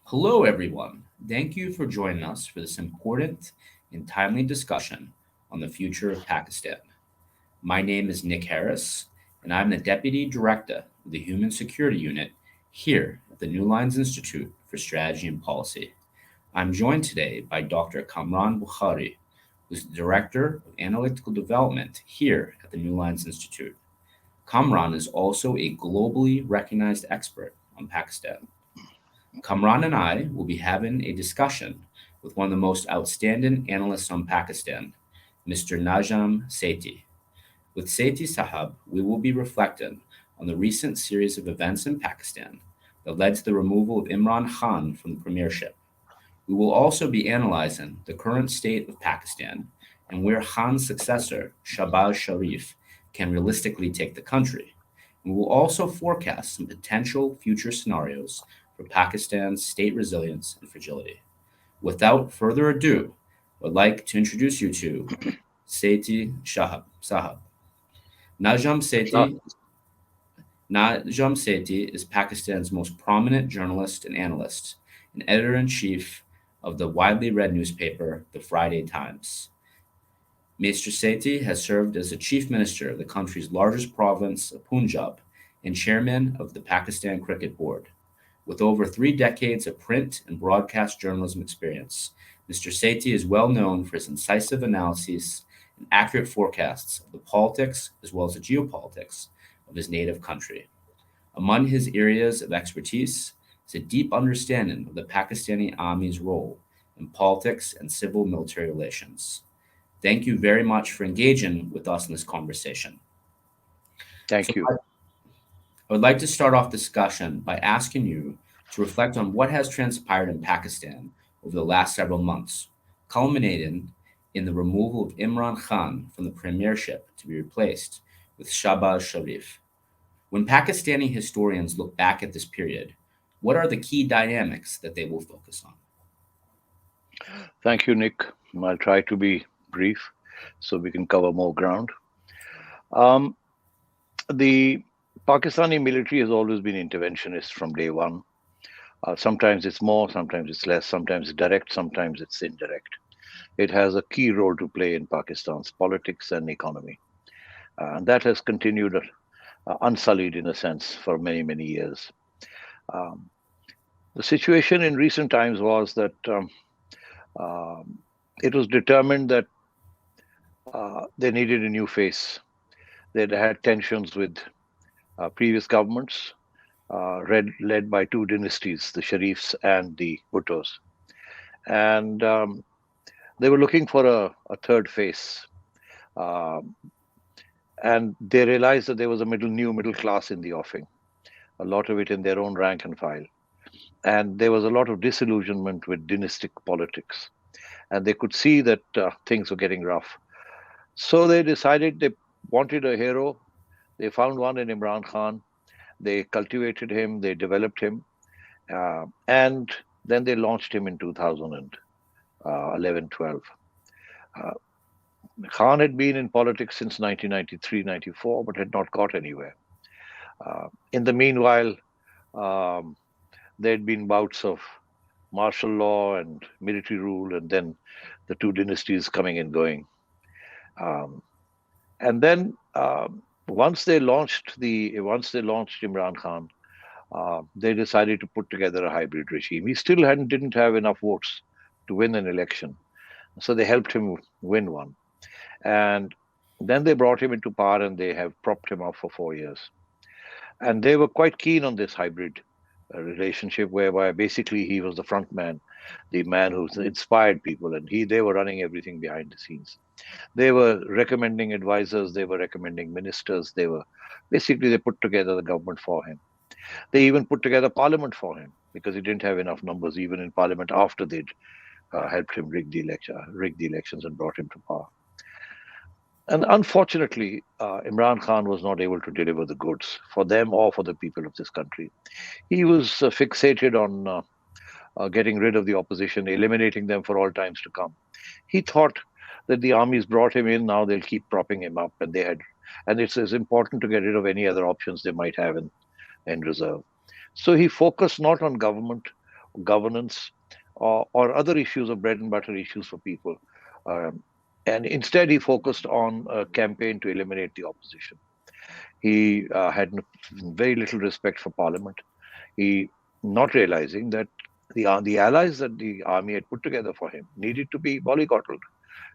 Hello, everyone. Thank you for joining us for this important and timely discussion on the future of Pakistan. My name is Nick Harris, and I'm the Deputy Director of the Human Security Unit here at the New Lines Institute for Strategy and Policy. I'm joined today by Dr. Kamran Bokhari, who's the Director of Analytical Development here at the New Lines Institute. Kamran is also a globally recognized expert on Pakistan. Kamran and I will be having a discussion with one of the most outstanding analysts on Pakistan, Mr. Najam Sethi. With Sethi Sahab, we will be reflecting on the recent series of events in Pakistan that led to the removal of Imran Khan from the premiership. We will also be analyzing the current state of Pakistan and where Khan's successor, Shahbaz Sharif, can realistically take the country. We will also forecast some potential future scenarios for Pakistan's state resilience and fragility. Without further ado, I would like to introduce you to Sethi Sahab. Najam Uh, Sethi Najam Sethi is Pakistan's most prominent journalist and analyst, and editor in chief of the widely read newspaper, The Friday Times. Mr. Sethi has served as the chief minister of the country's largest province of Punjab and chairman of the Pakistan Cricket Board. With over 3 decades of print and broadcast journalism experience, Mr. Sethi is well known for his incisive analyses and accurate forecasts of the politics as well as the geopolitics of his native country. Among his areas of expertise is a deep understanding of the Pakistani Army's role in politics and civil military relations. Thank you very much for engaging with us in this conversation. So, Thank you. I would like to start off discussion by asking you to reflect on what has transpired in Pakistan over the last several months, culminating in the removal of Imran Khan from the premiership to be replaced with Shahbaz Sharif. When Pakistani historians look back at this period, what are the key dynamics that they will focus on? Thank you, Nick. I'll try to be brief so we can cover more ground. Um, the Pakistani military has always been interventionist from day one. Sometimes it's more, sometimes it's less, sometimes it's direct, sometimes it's indirect. It has a key role to play in Pakistan's politics and economy. And that has continued unsullied, in a sense, for many, many years. Um, the situation in recent times was that um, it was determined that they needed a new face. They'd had tensions with previous governments, led by two dynasties, the Sharifs and the Bhuttos. And they were looking for a third face. Um, and they realized that there was a new middle class in the offing, a lot of it in their own rank and file. And there was a lot of disillusionment with dynastic politics. And they could see that things were getting rough. So they decided they wanted a hero. They found one in Imran Khan. They cultivated him, they developed him, and then they launched him in 2011 12. Uh, Khan had been in politics since 1993 94, but had not got anywhere. In the meanwhile, um, there had been bouts of martial law and military rule, and then the two dynasties coming and going. Um, and then once they launched Imran Khan, they decided to put together a hybrid regime. He still didn't have enough votes to win an election, so they helped him win one. And then they brought him into power, and they have propped him up for 4 years. And they were quite keen on this hybrid relationship, whereby basically he was the front man, the man who inspired people, and they were running everything behind the scenes. They were recommending advisors, they were recommending ministers, they put together the government for him. They even put together parliament for him because he didn't have enough numbers even in parliament after they'd helped him rig the elections and brought him to power. And unfortunately, Imran Khan was not able to deliver the goods for them or for the people of this country. He was fixated on getting rid of the opposition, eliminating them for all times to come. He thought that the armies brought him in, now they'll keep propping him up, and it's important to get rid of any other options they might have in reserve. So he focused not on government, governance, or other issues of bread and butter issues for people. Um, and instead, he focused on a campaign to eliminate the opposition. He had very little respect for parliament. He, not realizing that the allies that the army had put together for him needed to be mollycoddled,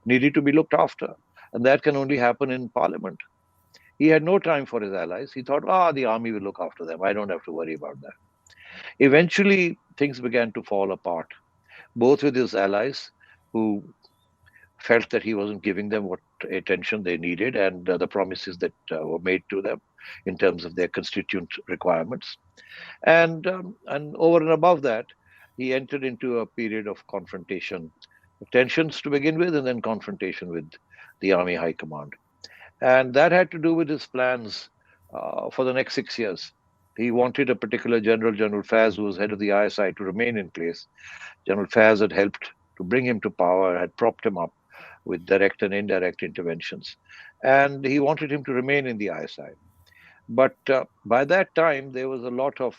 needed to be looked after. And that can only happen in parliament. He had no time for his allies. He thought, the army will look after them. I don't have to worry about that. Eventually, things began to fall apart, both with his allies, who felt that he wasn't giving them what attention they needed, and the promises that were made to them in terms of their constituent requirements. And over and above that, he entered into a period of confrontation, tensions to begin with, and then confrontation with the army high command. And that had to do with his plans for the next 6 years. He wanted a particular general, General Faz, who was head of the ISI, to remain in place. General Faz had helped to bring him to power, had propped him up with direct and indirect interventions. And he wanted him to remain in the ISI. But by that time, there was a lot of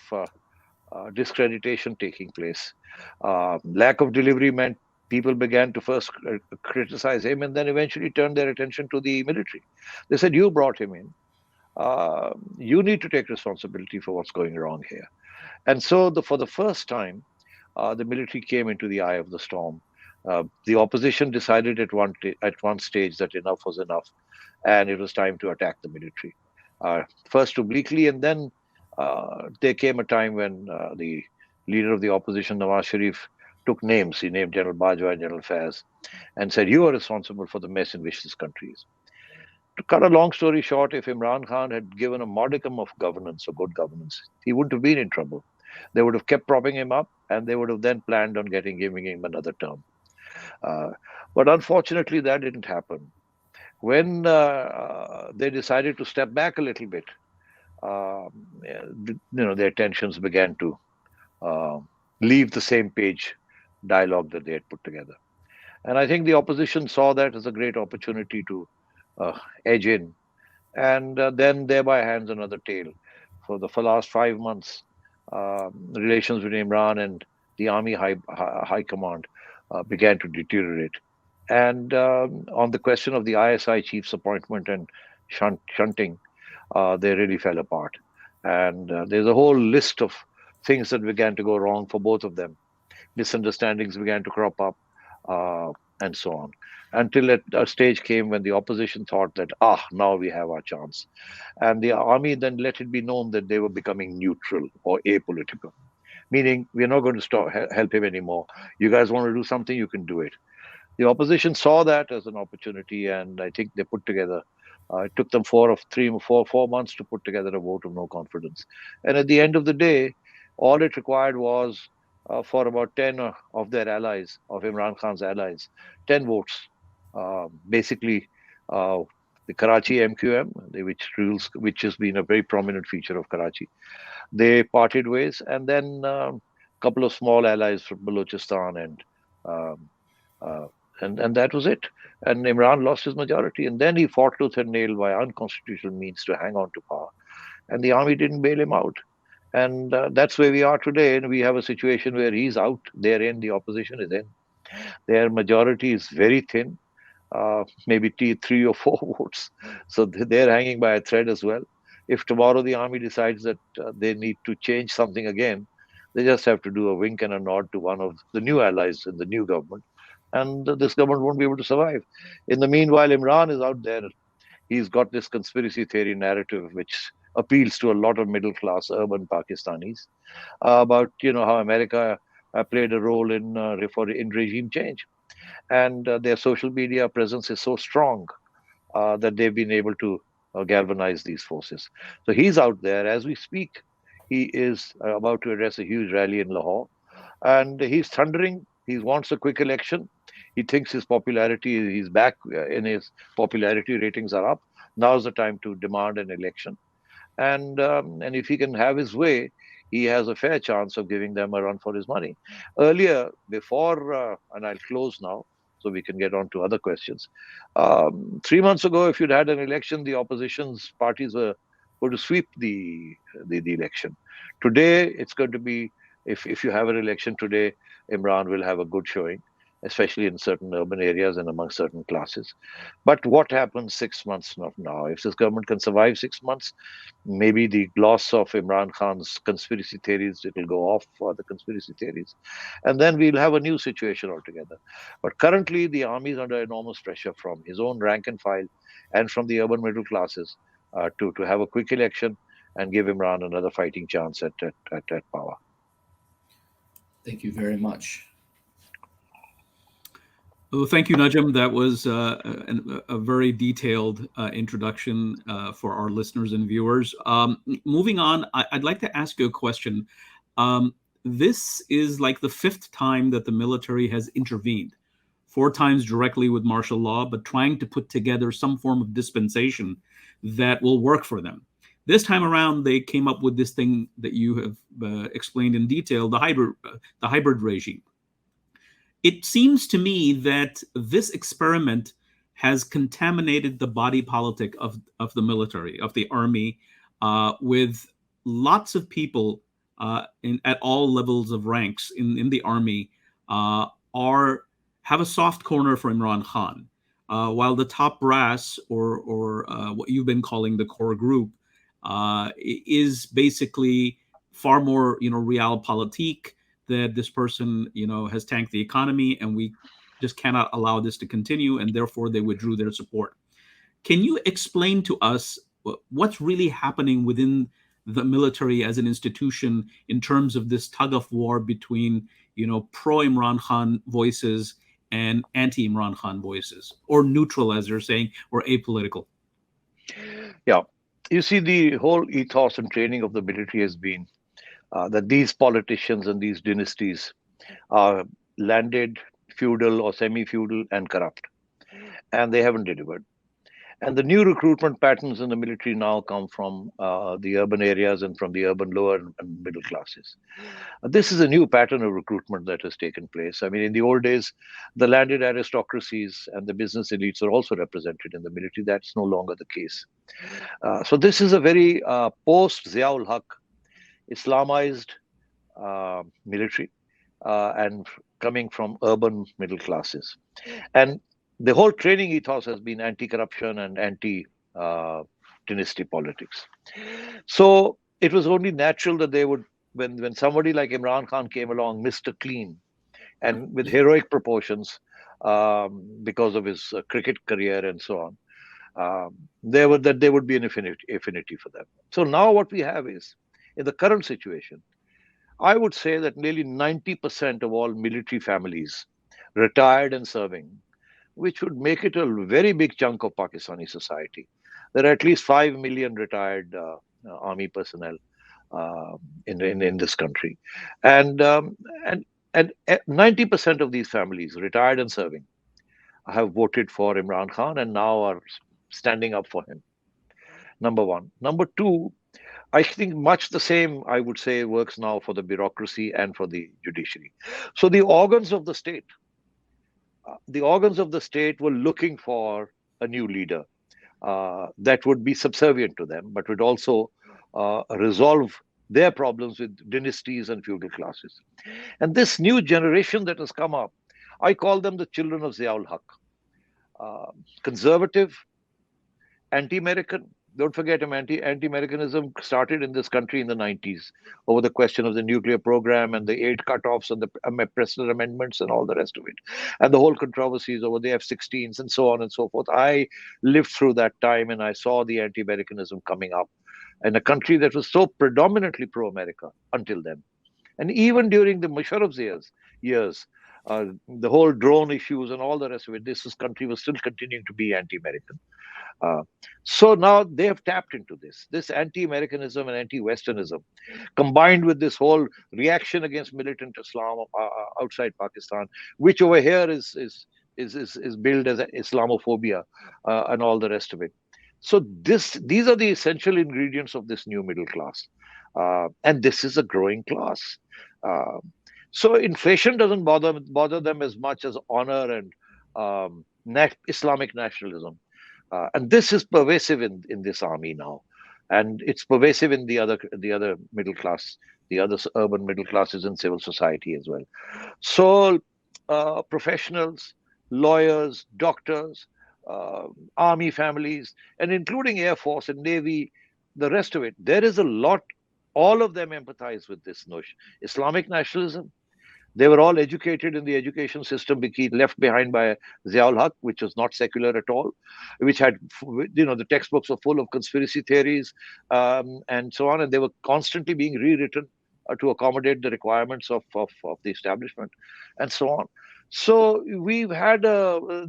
discreditation taking place. Lack of delivery meant people began to first criticize him and then eventually turn their attention to the military. They said, "You brought him in. You need to take responsibility for what's going wrong here." And so, for the first time, the military came into the eye of the storm. The opposition decided at one stage that enough was enough, and it was time to attack the military. First obliquely, and then there came a time when the leader of the opposition, Nawaz Sharif, took names. He named General Bajwa and General Faz and said, "You are responsible for the mess in which this country is." To cut a long story short, if Imran Khan had given a modicum of governance or good governance, he wouldn't have been in trouble. They would have kept propping him up, and they would have then planned on giving him another term. Uh, but unfortunately, that didn't happen. When they decided to step back a little bit, their tensions began to uh, leave the same page dialogue that they had put together. And I think the opposition saw that as a great opportunity to edge in, and then thereby hands another tail. For the last 5 months, relations between Imran and the army high command began to deteriorate. And on the question of the ISI chief's appointment and shunting, they really fell apart. And there's a whole list of things that began to go wrong for both of them. Misunderstandings began to crop up, uh, and so on. Until a stage came when the opposition thought that, now we have our chance. And the army then let it be known that they were becoming neutral or apolitical, meaning we're not going to help him anymore. You guys want to do something, you can do it. The opposition saw that as an opportunity, and I think they put together. It took them 4 months to put together a vote of no confidence. And at the end of the day, all it required was for about 10 of their allies, of Imran Khan's allies, 10 votes. Basically, uh, the Karachi MQM, which has been a very prominent feature of Karachi, they parted ways, and then a couple of small allies from Balochistan um, uh, and that was it. And Imran lost his majority, and then he fought tooth and nail by unconstitutional means to hang on to power. And the army didn't bail him out, and that's where we are today. And we have a situation where he's out, they're in, the opposition is in. Their majority is very thin, maybe 3 or 4 votes, so they're hanging by a thread as well. If tomorrow the army decides that they need to change something again, they just have to do a wink and a nod to one of the new allies in the new government, and this government won't be able to survive. In the meanwhile, Imran is out there. He's got this conspiracy theory narrative which appeals to a lot of middle class urban Pakistanis about how America played a role in regime change, and their social media presence is so strong that they've been able to galvanize these forces. So he's out there as we speak. He is about to address a huge rally in Lahore, and he's thundering. He wants a quick election. He thinks his popularity, he's back in his popularity ratings are up. Now's the time to demand an election. And if he can have his way, he has a fair chance of giving them a run for his money. Earlier, before, and I'll close now so we can get on to other questions. 3 months ago, if you'd had an election, the opposition's parties were going to sweep the election. Today, it's going to be If you have an election today, Imran will have a good showing, especially in certain urban areas and among certain classes. But what happens 6 months from now? If this government can survive 6 months, maybe the gloss of Imran Khan's conspiracy theories, it will go off for the conspiracy theories, and then we'll have a new situation altogether. But currently, the army is under enormous pressure from his own rank and file and from the urban middle classes to have a quick election and give Imran another fighting chance at power. Thank you very much. Well, thank you, Najam. That was a very detailed introduction for our listeners and viewers. Moving on, I'd like to ask you a question. This is like the fifth time that the military has intervened, four times directly with martial law, but trying to put together some form of dispensation that will work for them. This time around, they came up with this thing that you have explained in detail, the hybrid regime. It seems to me that this experiment has contaminated the body politic of the military, of the army, with lots of people at all levels of ranks in the army are have a soft corner for Imran Khan, while the top brass or what you've been calling the core group is basically far more realpolitik, that this person has tanked the economy and we just cannot allow this to continue, and therefore they withdrew their support. Can you explain to us what's really happening within the military as an institution in terms of this tug of war between pro Imran Khan voices and anti Imran Khan voices, or neutral as they're saying, or apolitical? Yeah, you see, the whole ethos and training of the military has been that these politicians and these dynasties are landed, feudal or semi-feudal, and corrupt, and they haven't delivered. And the new recruitment patterns in the military now come from the urban areas and from the urban lower and middle classes. This is a new pattern of recruitment that has taken place. I mean, in the old days, the landed aristocracies and the business elites are also represented in the military. That's no longer the case. So this is a very post-Ziaul Haq, Islamized military, and coming from urban middle classes. And the whole training ethos has been anti-corruption and anti-dynasty politics. So it was only natural that they would, when somebody like Imran Khan came along, Mr. Clean, and with heroic proportions because of his cricket career and so on, there would be an affinity for them. So now what we have is, in the current situation, I would say that nearly 90% of all military families, retired and serving, which would make it a very big chunk of Pakistani society. There are at least 5 million retired army personnel in this country, and um, and and 90% of these families, retired and serving, have voted for Imran Khan and now are standing up for him. Number one. Number two, I think much the same, I would say, works now for the bureaucracy and for the judiciary. So the organs of the state were looking for a new leader that would be subservient to them, but would also resolve their problems with dynasties and feudal classes. And this new generation that has come up, I call them the children of Ziaul Haq. Conservative, anti-American. Don't forget, anti-Americanism started in this country in the 90s over the question of the nuclear program and the eight cutoffs and the Preston amendments and all the rest of it, and the whole controversies over the F-16s and so on and so forth. I lived through that time and I saw the anti-Americanism coming up in a country that was so predominantly pro-America until then. And even during the Musharraf's years, the whole drone issues and all the rest of it, this country was still continuing to be anti-American. Uh, so now they have tapped into this anti-Americanism and anti-Westernism, combined with this whole reaction against militant Islam outside Pakistan, which over here is billed as Islamophobia and all the rest of it. So these are the essential ingredients of this new middle class, and this is a growing class. Uh, so inflation doesn't bother them as much as honor and Islamic nationalism. And this is pervasive in this army now, and it's pervasive in the other middle class the other urban middle classes in civil society as well. So professionals, lawyers, doctors, army families, and including Air Force and Navy, the rest of it, there is a lot, all of them empathize with this notion. Islamic nationalism, they were all educated in the education system left behind by Ziaul Haq, which was not secular at all, which had, the textbooks were full of conspiracy theories and so on, and they were constantly being rewritten to accommodate the requirements of the establishment and so on. So we've had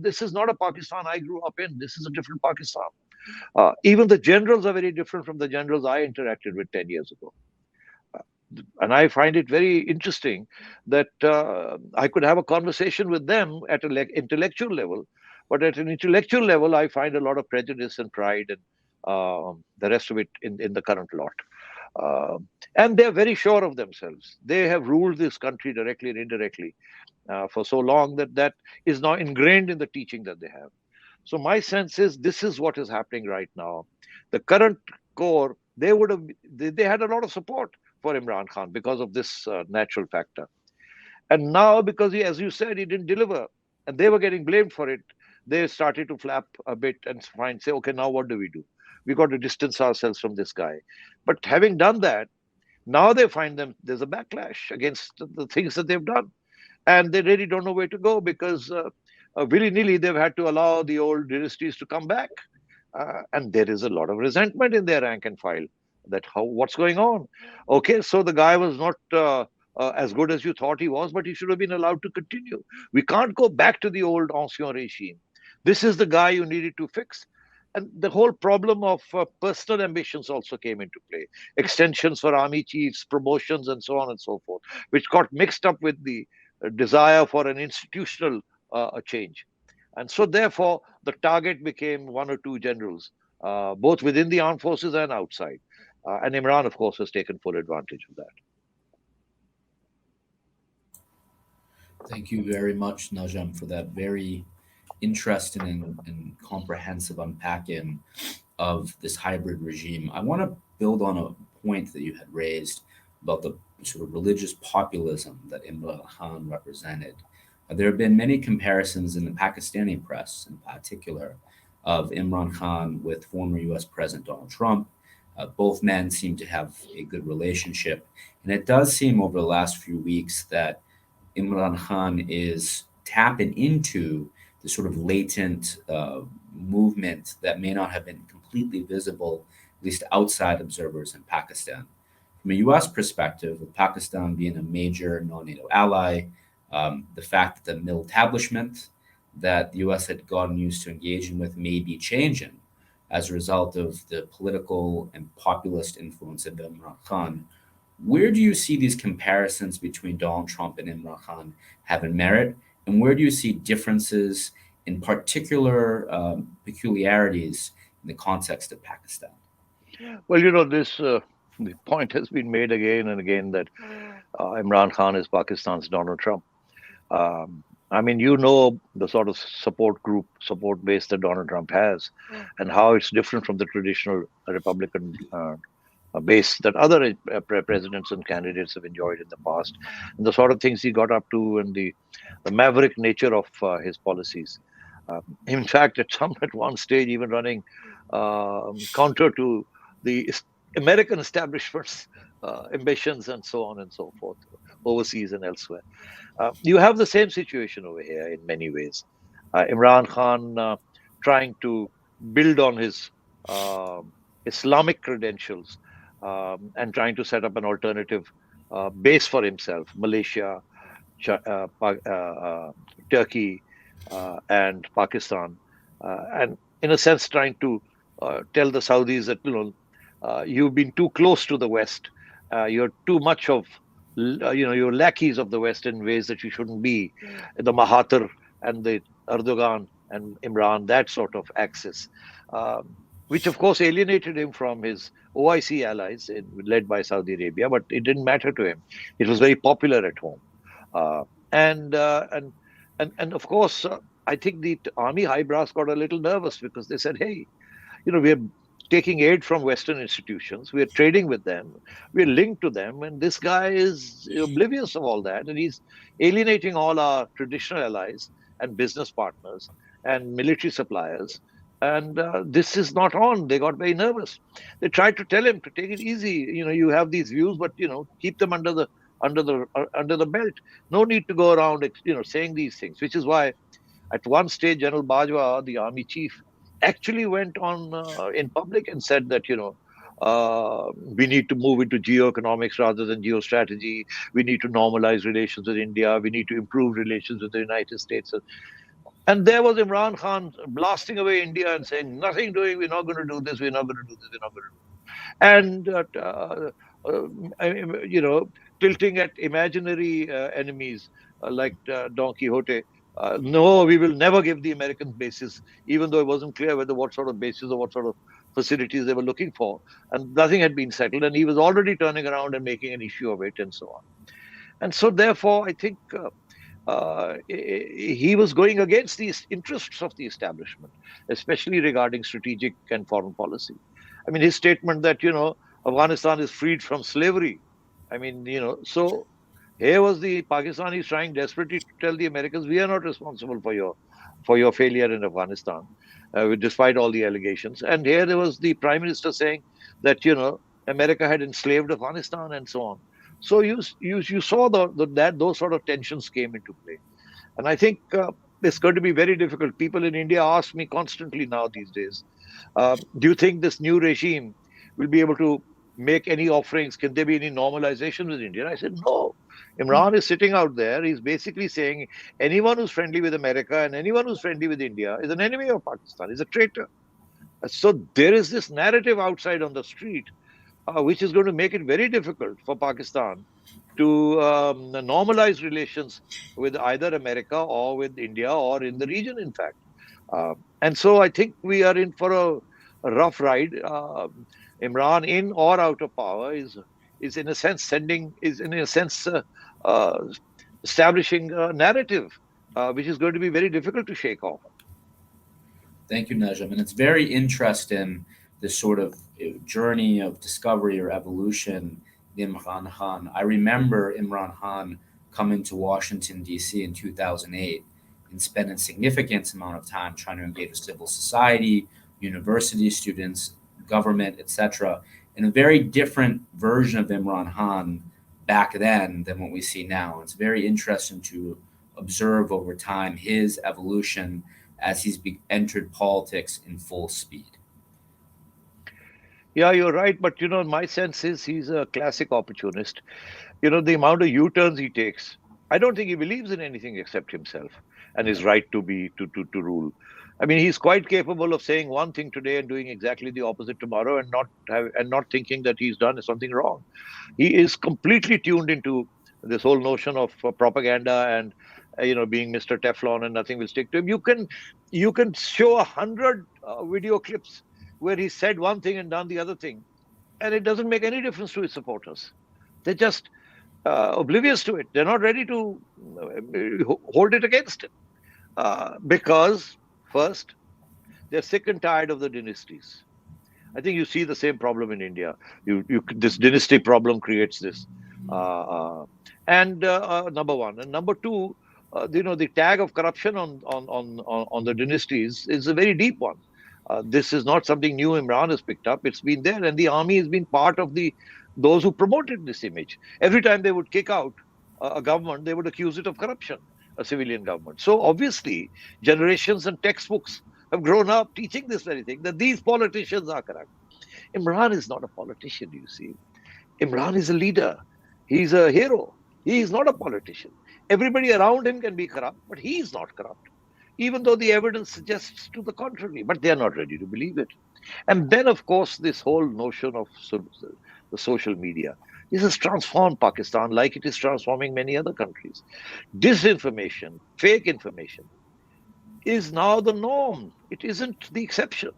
this is not a Pakistan I grew up in. This is a different Pakistan. Even the generals are very different from the generals I interacted with 10 years ago. And I find it very interesting that I could have a conversation with them at an intellectual level, but at an intellectual level, I find a lot of prejudice and pride and the rest of it in the current lot. And they're very sure of themselves. They have ruled this country directly and indirectly for so long that is now ingrained in the teaching that they have. So my sense is this is what is happening right now. The current core, they had a lot of support for Imran Khan because of this natural factor. And now, because as you said, he didn't deliver, and they were getting blamed for it, they started to flap a bit and say, okay, now what do? We got to distance ourselves from this guy. But having done that, now they find there's a backlash against the things that they've done. And they really don't know where to go because willy-nilly they've had to allow the old dynasties to come back. And there is a lot of resentment in their rank and file that what's going on. Okay, so the guy was not as good as you thought he was, but he should have been allowed to continue. We can't go back to the old ancien regime. This is the guy you needed to fix. And the whole problem of personal ambitions also came into play. Extensions for army chiefs, promotions, and so on and so forth, which got mixed up with the desire for an institutional change. And so, therefore, the target became one or two generals, both within the armed forces and outside. And Imran, of course, has taken full advantage of that. Thank you very much, Najam, for that very interesting and comprehensive unpacking of this hybrid regime. I want to build on a point that you had raised about the sort of religious populism that Imran Khan represented. There have been many comparisons in the Pakistani press, in particular, of Imran Khan with former US President Donald Trump. Both men seem to have a good relationship. And it does seem over the last few weeks that Imran Khan is tapping into the sort of latent movement that may not have been completely visible, at least outside observers in Pakistan. From a US perspective, with Pakistan being a major non NATO ally, the fact that the militablishment that the US had gotten used to engaging with may be changing as a result of the political and populist influence of Imran Khan. Where do you see these comparisons between Donald Trump and Imran Khan having merit? And where do you see differences in particular peculiarities in the context of Pakistan? Well, the point has been made again and again that Imran Khan is Pakistan's Donald Trump. I mean, the sort of support base that Donald Trump has and how it's different from the traditional Republican base that other presidents and candidates have enjoyed in the past, and the sort of things he got up to and the maverick nature of his policies. In fact, at one stage, even running counter to the American establishment's ambitions and so on and so forth, overseas and elsewhere. You have the same situation over here in many ways. Imran Khan trying to build on his Islamic credentials and trying to set up an alternative base for himself, Malaysia, Turkey, and Pakistan, and in a sense trying to tell the Saudis that you've been too close to the West, you're too much of you're lackeys of the West in ways that you shouldn't be. The Mahathir and the Erdogan and Imran, that sort of axis, which of course alienated him from his OIC allies led by Saudi Arabia, but it didn't matter to him. It was very popular at home. And of course, I think the army high brass got a little nervous because they said, hey, we're taking aid from Western institutions. We are trading with them. We are linked to them. And this guy is oblivious of all that. And he's alienating all our traditional allies and business partners and military suppliers. And this is not on. They got very nervous. They tried to tell him to take it easy. You have these views, but keep them under the belt. No need to go around, saying these things. Which is why, at one stage, General Bajwa, the army chief, actually went on in public and said that we need to move into geoeconomics rather than geostrategy. We need to normalize relations with India. We need to improve relations with the United States. And there was Imran Khan blasting away India and saying, nothing doing, we're not going to do this, we're not going to do this, we're not going to do this. And, tilting at imaginary enemies like Don Quixote. No, we will never give the Americans bases, even though it wasn't clear what sort of bases or what sort of facilities they were looking for. And nothing had been settled. And he was already turning around and making an issue of it and so on. And so, therefore, I think he was going against the interests of the establishment, especially regarding strategic and foreign policy. I mean, his statement that, Afghanistan is freed from slavery. I mean, so here was the Pakistanis trying desperately to tell the Americans, we are not responsible for your failure in Afghanistan, despite all the allegations. And here there was the Prime Minister saying that, America had enslaved Afghanistan and so on. So you saw that those sort of tensions came into play. And I think it's going to be very difficult. People in India ask me constantly now these days, do you think this new regime will be able to make any offerings? Can there be any normalization with India? And I said, no. Imran is sitting out there. He's basically saying anyone who's friendly with America and anyone who's friendly with India is an enemy of Pakistan, is a traitor. So there is this narrative outside on the street, which is going to make it very difficult for Pakistan to normalize relations with either America or with India or in the region, in fact. And so I think we are in for a rough ride. Imran, in or out of power, is in a sense establishing a narrative which is going to be very difficult to shake off. Thank you, Najam. And it's very interesting, this sort of journey of discovery or evolution in Imran Khan. I remember Imran Khan coming to Washington, D.C. in 2008 and spending a significant amount of time trying to engage with civil society, university students, government, etc. And a very different version of Imran Khan back then than what we see now. It's very interesting to observe over time his evolution as he's entered politics in full speed. Yeah, you're right. But, my sense is he's a classic opportunist. The amount of U-turns he takes, I don't think he believes in anything except himself and his right to rule. I mean, he's quite capable of saying one thing today and doing exactly the opposite tomorrow, and not thinking that he's done something wrong. He is completely tuned into this whole notion of propaganda and being Mr. Teflon and nothing will stick to him. You can show 100 video clips where he said one thing and done the other thing, and it doesn't make any difference to his supporters. They're just oblivious to it. They're not ready to hold it against him because, first, they're sick and tired of the dynasties. I think you see the same problem in India. This dynasty problem creates this. And number one. And number two, the tag of corruption on the dynasties is a very deep one. This is not something new Imran has picked up. It's been there, and the army has been part of those who promoted this image. Every time they would kick out a government, they would accuse it of corruption, a civilian government. So obviously, generations and textbooks have grown up teaching this very thing, that these politicians are corrupt. Imran is not a politician, you see. Imran is a leader. He's a hero. He is not a politician. Everybody around him can be corrupt, but he is not corrupt, even though the evidence suggests to the contrary. But they are not ready to believe it. And then, of course, this whole notion of the social media. This has transformed Pakistan like it is transforming many other countries. Disinformation, fake information is now the norm. It isn't the exception.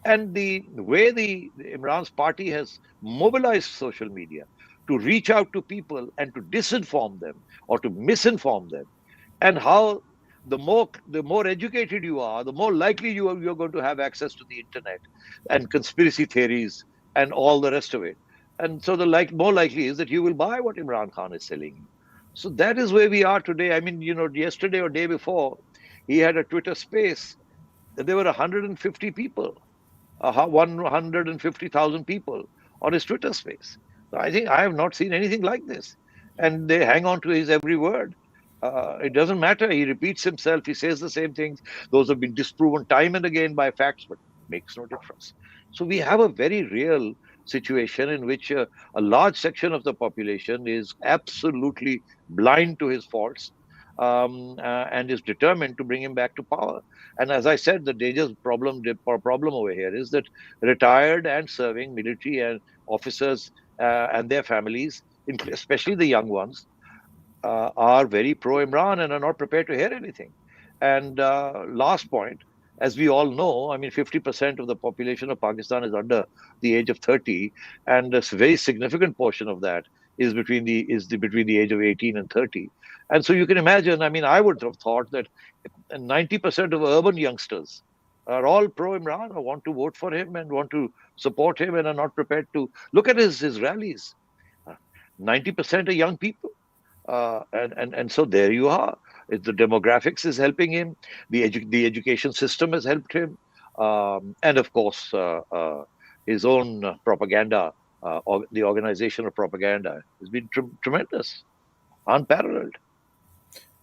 And the way the Imran's party has mobilized social media to reach out to people and to disinform them or to misinform them, and how the more educated you are, the more likely you're going to have access to the internet and conspiracy theories and all the rest of it. And so the more likely is that you will buy what Imran Khan is selling you. So that is where we are today. I mean, yesterday or day before, he had a Twitter space. There were 150 people, 150,000 people on his Twitter space. So I think I have not seen anything like this. And they hang on to his every word. It doesn't matter. He repeats himself. He says the same things. Those have been disproven time and again by facts, but makes no difference. So we have a very real situation in which a large section of the population is absolutely blind to his faults, and is determined to bring him back to power. And as I said, the dangerous problem over here is that retired and serving military and officers and their families, especially the young ones, are very pro Imran and are not prepared to hear anything. And last point, as we all know, I mean, 50% of the population of Pakistan is under the age of 30, and a very significant portion of that is between the age of 18 and 30. And so you can imagine, I mean, I would have thought that 90% of urban youngsters are all pro Imran or want to vote for him and want to support him and are not prepared to look at his rallies. 90% are young people. And so there you are. The demographics is helping him. The education system has helped him, and of course his own propaganda, or the organization of propaganda, has been tremendous, unparalleled.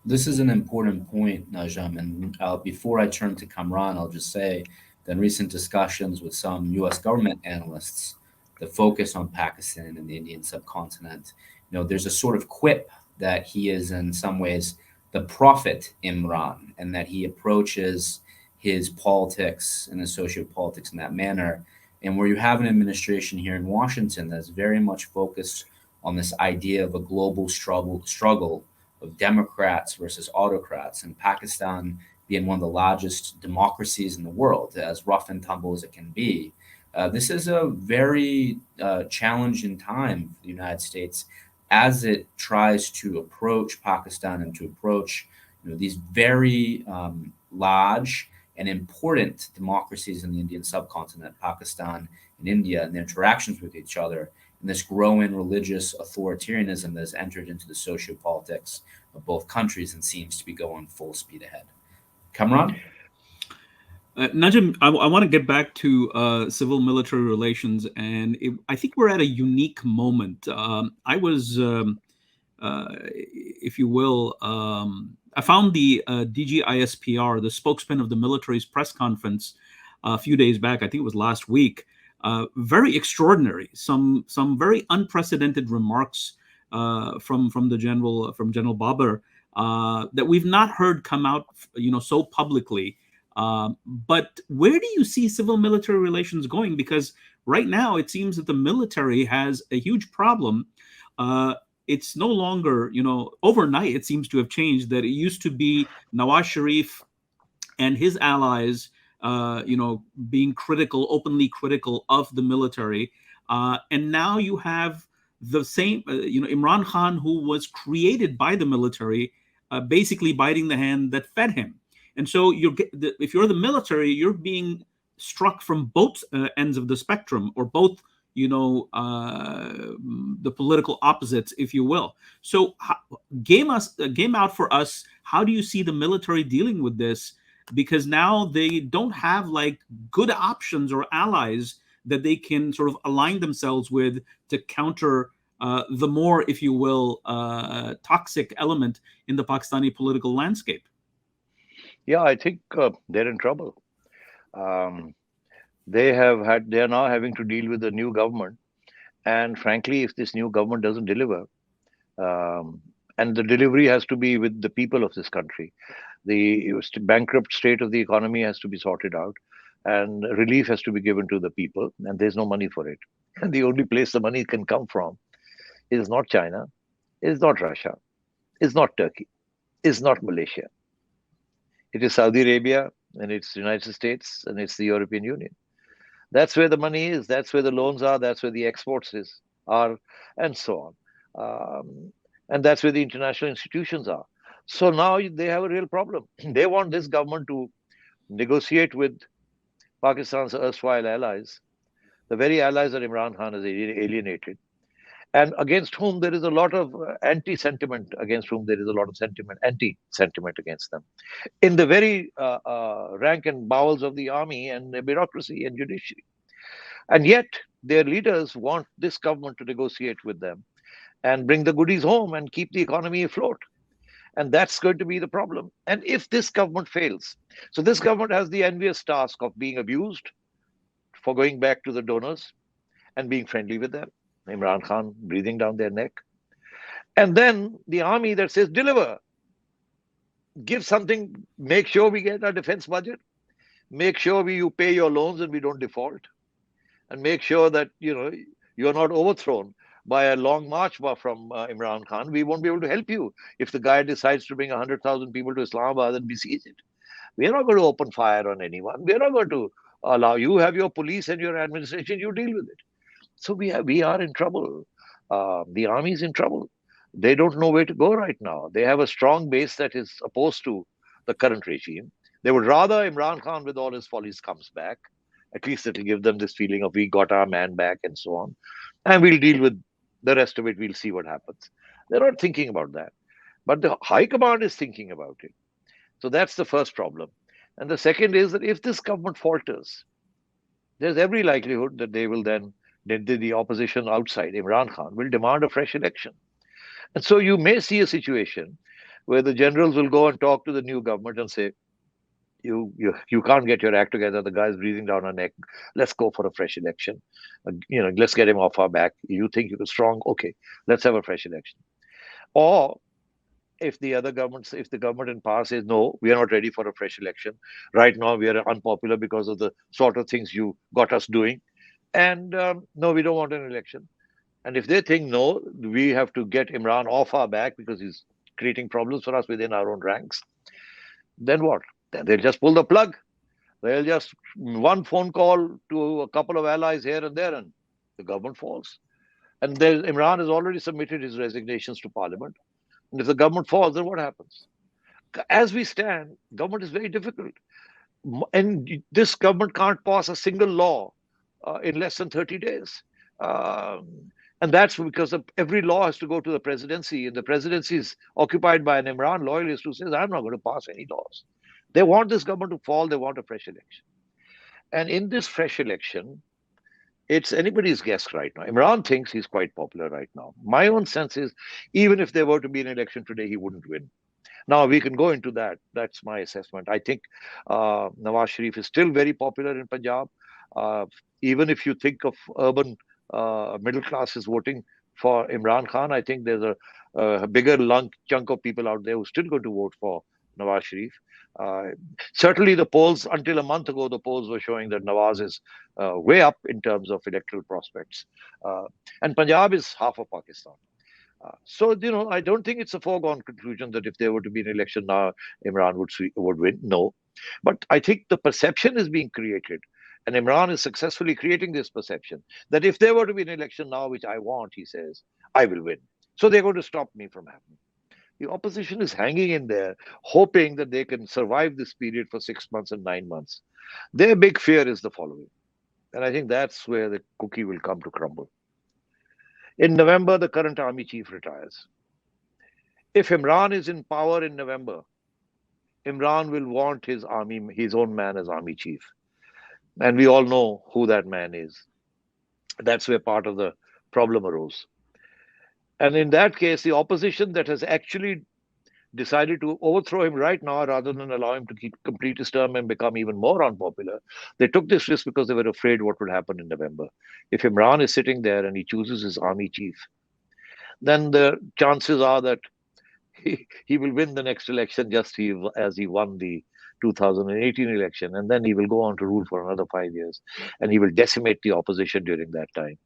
This is an important point, Najam. And before I turn to Kamran, I'll just say that in recent discussions with some U.S. government analysts, the focus on Pakistan and the Indian subcontinent, there's a sort of quip that he is in some ways the prophet Imran, and that he approaches his politics and his sociopolitics in that manner. And where you have an administration here in Washington that's very much focused on this idea of a global struggle of Democrats versus autocrats, and Pakistan being one of the largest democracies in the world, as rough and tumble as it can be. This is a very challenging time for the United States as it tries to approach Pakistan and to approach these very large and important democracies in the Indian subcontinent, Pakistan and India, and their interactions with each other, and this growing religious authoritarianism that has entered into the sociopolitics of both countries and seems to be going full speed ahead. Kamran? Najam, I want to get back to civil-military relations, and I think we're at a unique moment. I was, if you will, I found the DGISPR, the spokesman of the military's press conference a few days back. I think it was last week. Very extraordinary. Some very unprecedented remarks from General Babar that we've not heard come out, so publicly. But where do you see civil-military relations going? Because right now it seems that the military has a huge problem. It's no longer, overnight it seems to have changed, that it used to be Nawaz Sharif and his allies, being openly critical of the military. And now you have the same, Imran Khan, who was created by the military, basically biting the hand that fed him. And so if you're the military, you're being struck from both ends of the spectrum, or both, the political opposites, if you will. So game out for us. How do you see the military dealing with this? Because now they don't have good options or allies that they can sort of align themselves with to counter the more, if you will, toxic element in the Pakistani political landscape. Yeah, I think they're in trouble. They are now having to deal with a new government, and frankly, if this new government doesn't deliver, and the delivery has to be with the people of this country, the bankrupt state of the economy has to be sorted out, and relief has to be given to the people, and there's no money for it. And the only place the money can come from is not China, is not Russia, is not Turkey, is not Malaysia. It is Saudi Arabia, and it's the United States, and it's the European Union. That's where the money is. That's where the loans are. That's where the exports are, and so on. And that's where the international institutions are. So now they have a real problem. They want this government to negotiate with Pakistan's erstwhile allies, the very allies that Imran Khan has alienated, and against whom there is a lot of anti-sentiment, against whom there is a lot of sentiment, anti-sentiment against them, in the very rank and bowels of the army and the bureaucracy and judiciary. And yet, their leaders want this government to negotiate with them and bring the goodies home and keep the economy afloat. And that's going to be the problem. And if this government fails, so this government has the envious task of being abused for going back to the donors and being friendly with them. Imran Khan breathing down their neck. And then the army that says, deliver, give something, make sure we get our defense budget, make sure you pay your loans and we don't default, and make sure that you're not overthrown by a long march from Imran Khan. We won't be able to help you if the guy decides to bring 100,000 people to Islamabad and besiege it. We are not going to open fire on anyone. We are not going to allow you have your police and your administration. You deal with it. So we are in trouble. The army is in trouble. They don't know where to go right now. They have a strong base that is opposed to the current regime. They would rather Imran Khan, with all his follies, comes back. At least it'll give them this feeling of we got our man back and so on. And we'll deal with the rest of it. We'll see what happens. They're not thinking about that. But the high command is thinking about it. So that's the first problem. And the second is that if this government falters, there's every likelihood that they will then, the opposition outside, Imran Khan, will demand a fresh election. And so you may see a situation where the generals will go and talk to the new government and say, you can't get your act together. The guy's breathing down our neck. Let's go for a fresh election. Let's get him off our back. You think you're strong? Okay, let's have a fresh election. Or if the government in power says, no, we are not ready for a fresh election. Right now, we are unpopular because of the sort of things you got us doing. And no, we don't want an election. And if they think, no, we have to get Imran off our back because he's creating problems for us within our own ranks, then what? Then they'll just pull the plug. They'll just one phone call to a couple of allies here and there, and the government falls. And Imran has already submitted his resignations to Parliament. And if the government falls, then what happens? As we stand, government is very difficult. And this government can't pass a single law in less than 30 days. And that's because every law has to go to the presidency, and the presidency is occupied by an Imran loyalist who says, I'm not going to pass any laws. They want this government to fall. They want a fresh election. And in this fresh election, it's anybody's guess right now. Imran thinks he's quite popular right now. My own sense is, even if there were to be an election today, he wouldn't win. Now, we can go into that. That's my assessment. I think Nawaz Sharif is still very popular in Punjab. Even if you think of urban middle classes voting for Imran Khan, I think there's a bigger chunk of people out there who are still going to vote for Nawaz Sharif. Certainly, the polls, until a month ago, the polls were showing that Nawaz is way up in terms of electoral prospects. And Punjab is half of Pakistan. So, I don't think it's a foregone conclusion that if there were to be an election now, Imran would win. No. But I think the perception is being created. And Imran is successfully creating this perception that if there were to be an election now, which I want, he says, I will win. So they're going to stop me from happening. The opposition is hanging in there, hoping that they can survive this period for 6 months and 9 months. Their big fear is the following. And I think that's where the cookie will come to crumble. In November, the current army chief retires. If Imran is in power in November, Imran will want his own man as army chief. And we all know who that man is. That's where part of the problem arose. And in that case, the opposition that has actually decided to overthrow him right now rather than allow him to complete his term and become even more unpopular, they took this risk because they were afraid what would happen in November. If Imran is sitting there and he chooses his army chief, then the chances are that he will win the next election just as he won the 2018 election, and then he will go on to rule for another 5 years, and he will decimate the opposition during that time.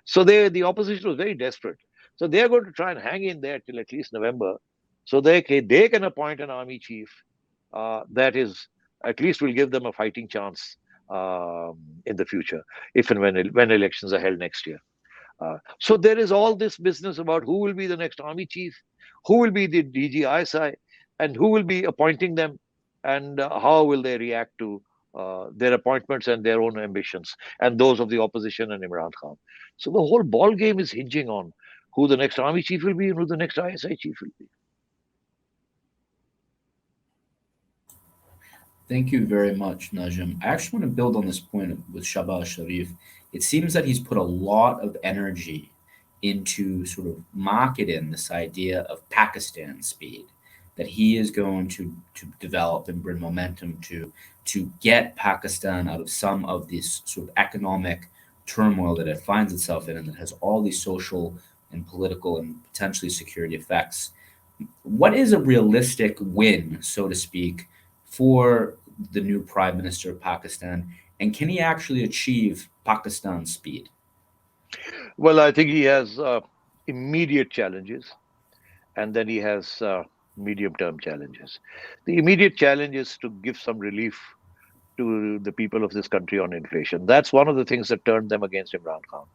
So the opposition was very desperate. So they're going to try and hang in there till at least November, so they can appoint an army chief that is at least will give them a fighting chance in the future, if and when elections are held next year. So there is all this business about who will be the next army chief, who will be the DG ISI. and who will be appointing them, and how will they react to their appointments and their own ambitions and those of the opposition and Imran Khan. So the whole ball game is hinging on who the next army chief will be and who the next ISI chief will be. Thank you very much, Najam. I actually want to build on this point with Shahbaz Sharif. It seems that he's put a lot of energy into sort of marketing this idea of Pakistan speed, that he is going to develop and bring momentum to get Pakistan out of some of this sort of economic turmoil that it finds itself in and that has all these social and political and potentially security effects. What is a realistic win, so to speak, for the new prime minister of Pakistan? And can he actually achieve Pakistan's speed? Well, I think he has immediate challenges, and then he has medium term challenges. The immediate challenge is to give some relief to the people of this country on inflation. That's one of the things that turned them against Imran Khan.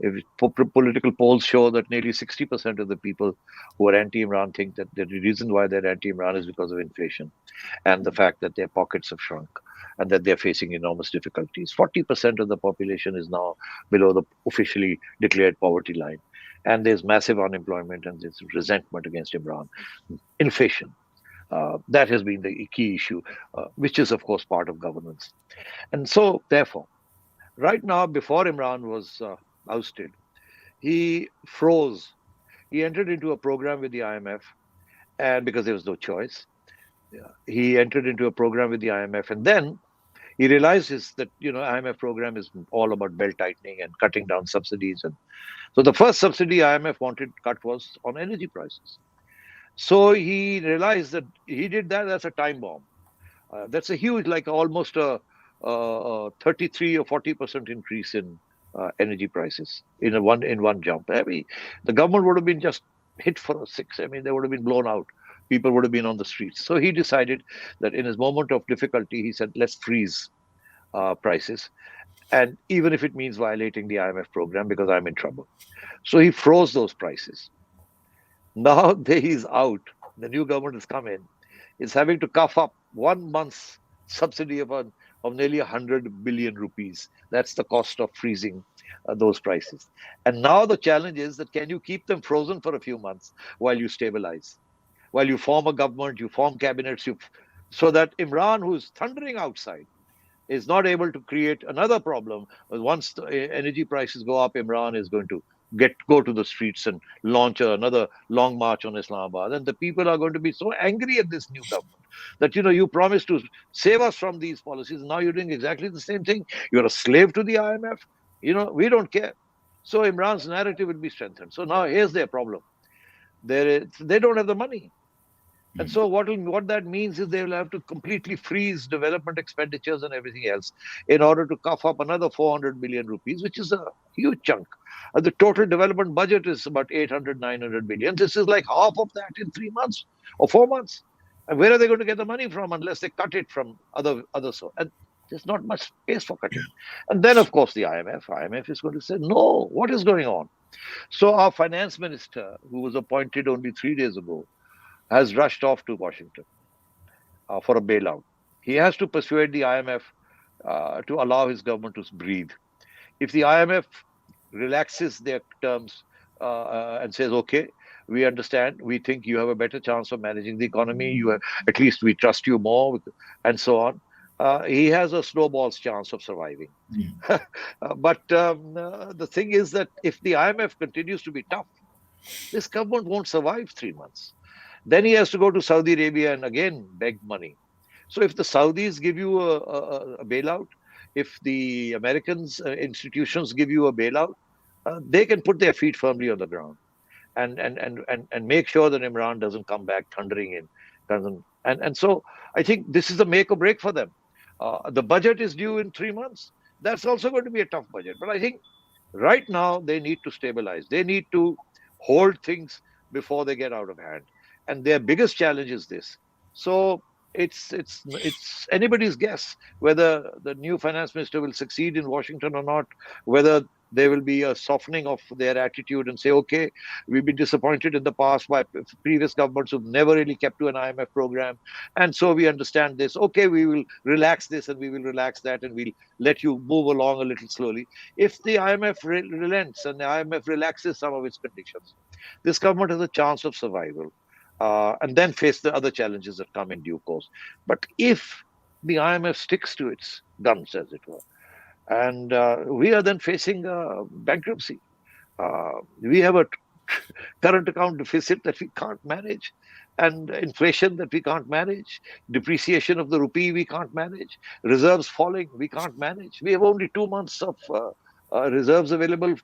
If political polls show that nearly 60% of the people who are anti-Imran think that the reason why they're anti-Imran is because of inflation and the fact that their pockets have shrunk and that they're facing enormous difficulties. 40% of the population is now below the officially declared poverty line. And there's massive unemployment and there's resentment against Imran. Inflation. That has been the key issue, which is, of course, part of governance. And so, therefore, right now, before Imran was ousted, he froze. He entered into a program with the IMF, and because there was no choice, he entered into a program with the IMF, and then he realizes that IMF program is all about belt tightening and cutting down subsidies, and so the first subsidy IMF wanted cut was on energy prices. So he realized that he did that as a time bomb. That's a huge, like almost a 33 or 40% increase in energy prices in one jump. I mean, the government would have been just hit for a six. I mean, they would have been blown out. People would have been on the streets. So he decided that in his moment of difficulty, he said, let's freeze prices. And even if it means violating the IMF program, because I'm in trouble. So he froze those prices. Now that he's out, the new government has come in, is having to cough up 1 month's subsidy of nearly 100 billion rupees. That's the cost of freezing those prices. And now the challenge is that can you keep them frozen for a few months while you stabilize, while you form a government, you form cabinets, so that Imran, who's thundering outside, is not able to create another problem. Once the energy prices go up, Imran is going to go to the streets and launch another long march on Islamabad. And the people are going to be so angry at this new government that, you promised to save us from these policies. Now you're doing exactly the same thing. You're a slave to the IMF. We don't care. So Imran's narrative will be strengthened. So now here's their problem. They don't have the money. And so what that means is they will have to completely freeze development expenditures and everything else in order to cough up another 400 billion rupees, which is a huge chunk. The total development budget is about 800, 900 billion. This is like half of that in 3 months or 4 months. And where are they going to get the money from unless they cut it from other sources? And there's not much space for cutting. And then, of course, the IMF is going to say, no, what is going on? So our finance minister, who was appointed only 3 days ago, has rushed off to Washington for a bailout. He has to persuade the IMF to allow his government to breathe. If the IMF relaxes their terms and says, okay, we understand, we think you have a better chance of managing the economy, at least we trust you more, and so on, he has a snowball's chance of surviving. But the thing is that if the IMF continues to be tough, this government won't survive 3 months. Then he has to go to Saudi Arabia and again beg money. So if the Saudis give you a bailout, if the Americans institutions give you a bailout, they can put their feet firmly on the ground and make sure that Imran doesn't come back thundering in. And so I think this is the make or break for them. The budget is due in 3 months. That's also going to be a tough budget. But I think right now they need to stabilize. They need to hold things before they get out of hand. And their biggest challenge is this. So it's anybody's guess whether the new finance minister will succeed in Washington or not, whether There will be a softening of their attitude and say, okay, we've been disappointed in the past by previous governments who've never really kept to an IMF program. And so we understand this. Okay, we will relax this and we will relax that and we'll let you move along a little slowly. If the IMF relents and the IMF relaxes some of its conditions, this government has a chance of survival, and then face the other challenges that come in due course. But if the IMF sticks to its guns, as it were, and we are then facing bankruptcy. We have a current account deficit that we can't manage, and inflation that we can't manage, depreciation of the rupee we can't manage, reserves falling we can't manage. We have only 2 months of reserves available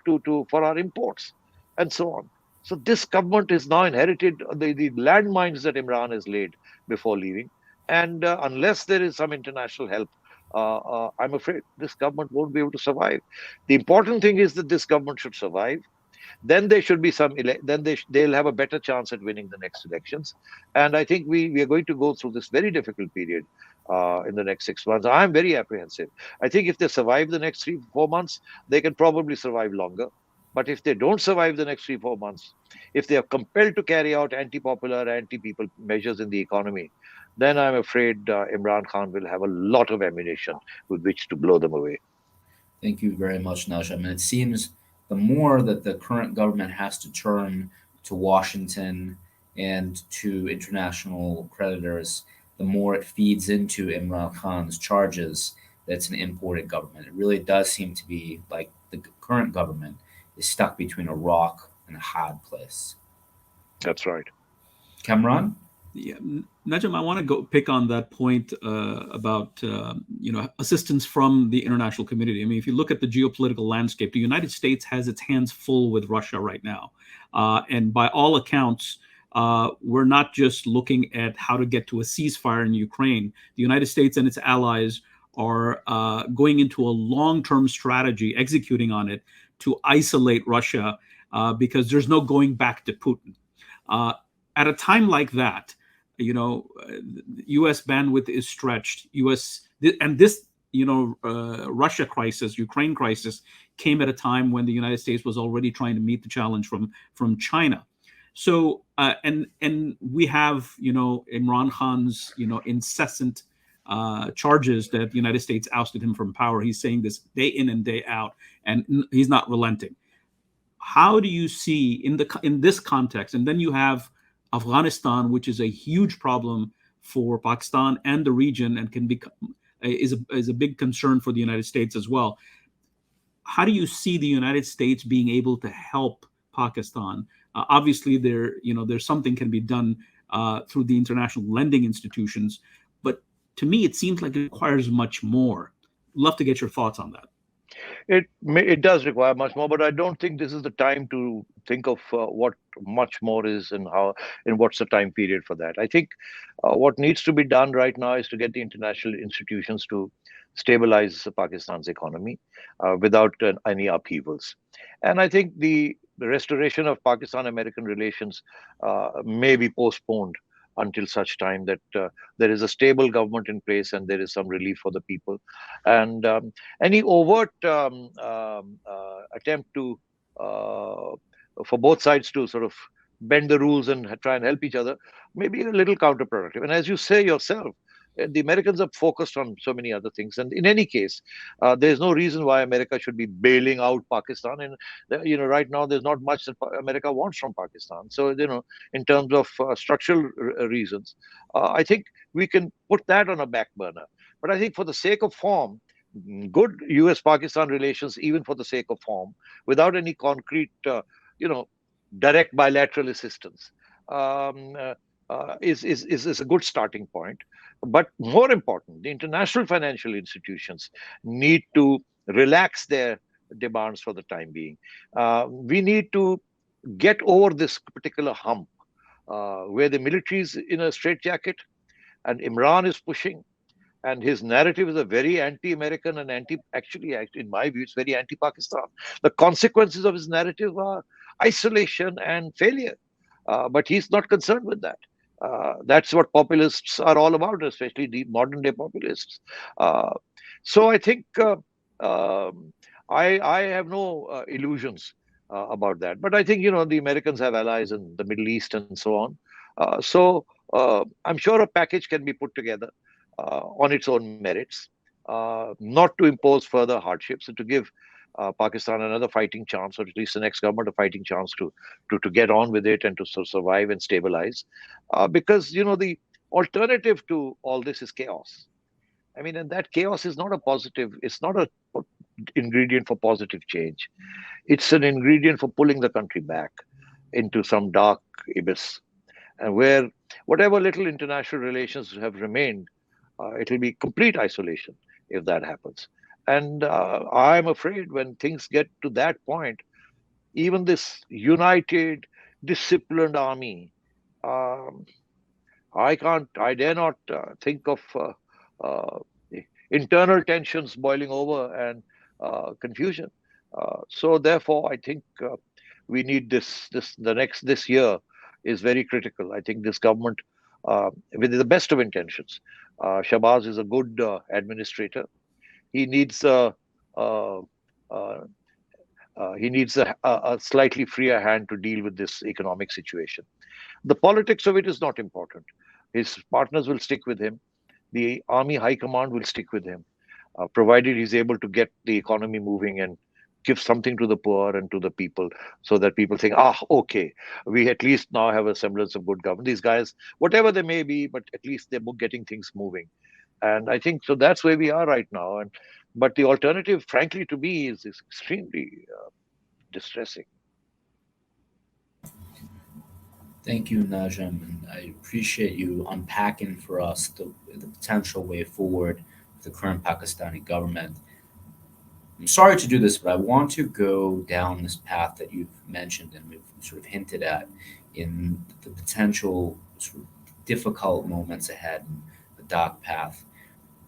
for our imports, and so on. So this government is now inherited the landmines that Imran has laid before leaving, and unless there is some international help, I'm afraid this government won't be able to survive. The important thing is that this government should survive. Then there should be then they'll have a better chance at winning the next elections. And I think we are going to go through this very difficult period in the next 6 months. I'm very apprehensive. I think if they survive the next 3 4 months, they can probably survive longer. But if they don't survive the next 3 4 months, if they are compelled to carry out anti-popular, anti-people measures in the economy, then I'm afraid Imran Khan will have a lot of ammunition with which to blow them away. Thank you very much, Najam. And it seems the more that the current government has to turn to Washington and to international creditors, the more it feeds into Imran Khan's charges that it's an imported government. It really does seem to be like the current government is stuck between a rock and a hard place. That's right. Kamran? Yeah, Najam, I want to go pick on that point about assistance from the international community. I mean, if you look at the geopolitical landscape, the United States has its hands full with Russia right now, and by all accounts, we're not just looking at how to get to a ceasefire in Ukraine. The United States and its allies are going into a long-term strategy, executing on it to isolate Russia because there's no going back to Putin. At a time like that, U.S. bandwidth is stretched. Russia crisis, Ukraine crisis, came at a time when the United States was already trying to meet the challenge from China. So and we have Imran Khan's incessant charges that the United States ousted him from power. He's saying this day in and day out, and he's not relenting. How do you see in this context? And then you have Afghanistan, which is a huge problem for Pakistan and the region, and is a big concern for the United States as well. How do you see the United States being able to help Pakistan? Obviously, there's something can be done through the international lending institutions, but to me, it seems like it requires much more. Love to get your thoughts on that. It does require much more, but I don't think this is the time to think of what much more is and what's the time period for that. I think what needs to be done right now is to get the international institutions to stabilize Pakistan's economy without any upheavals. And I think the restoration of Pakistan-American relations may be postponed until such time that there is a stable government in place and there is some relief for the people. And any overt attempt to for both sides to sort of bend the rules and try and help each other may be a little counterproductive. And as you say yourself, the Americans are focused on so many other things. And in any case, there's no reason why America should be bailing out Pakistan. And, right now, there's not much that America wants from Pakistan. So, in terms of structural reasons, I think we can put that on a back burner. But I think for the sake of form, good US-Pakistan relations, even for the sake of form, without any concrete, direct bilateral assistance, is a good starting point. But more important, the international financial institutions need to relax their demands for the time being. We need to get over this particular hump where the military is in a straitjacket and Imran is pushing. And his narrative is a very anti-American and actually, in my view, it's very anti-Pakistan. The consequences of his narrative are isolation and failure. But he's not concerned with that. That's what populists are all about, especially the modern day populists. So I think I have no illusions about that. But I think, the Americans have allies in the Middle East and so on. So I'm sure a package can be put together on its own merits, not to impose further hardships and to give Pakistan another fighting chance, or at least the next government a fighting chance to get on with it and to survive and stabilize. Because, the alternative to all this is chaos. I mean, and that chaos is not a positive, it's not a ingredient for positive change. It's an ingredient for pulling the country back into some dark abyss, and where whatever little international relations have remained, it will be complete isolation if that happens. And I'm afraid when things get to that point, even this united, disciplined army, um, I dare not think of uh, internal tensions boiling over and confusion. So therefore, I think we need this year is very critical. I think this government, with the best of intentions, Shabazz is a good administrator. He needs uh, uh, he needs a slightly freer hand to deal with this economic situation. The politics of it is not important. His partners will stick with him. The army high command will stick with him, provided he's able to get the economy moving and give something to the poor and to the people, so that people think, okay, we at least now have a semblance of good government. These guys, whatever they may be, but at least they're getting things moving. And I think so that's where we are right now. And but the alternative, frankly, to me, is extremely distressing. Thank you, Najam, and I appreciate you unpacking for us the potential way forward with the current Pakistani government. I'm sorry to do this, but I want to go down this path that you've mentioned and we've sort of hinted at in the potential sort of difficult moments ahead, the dark path.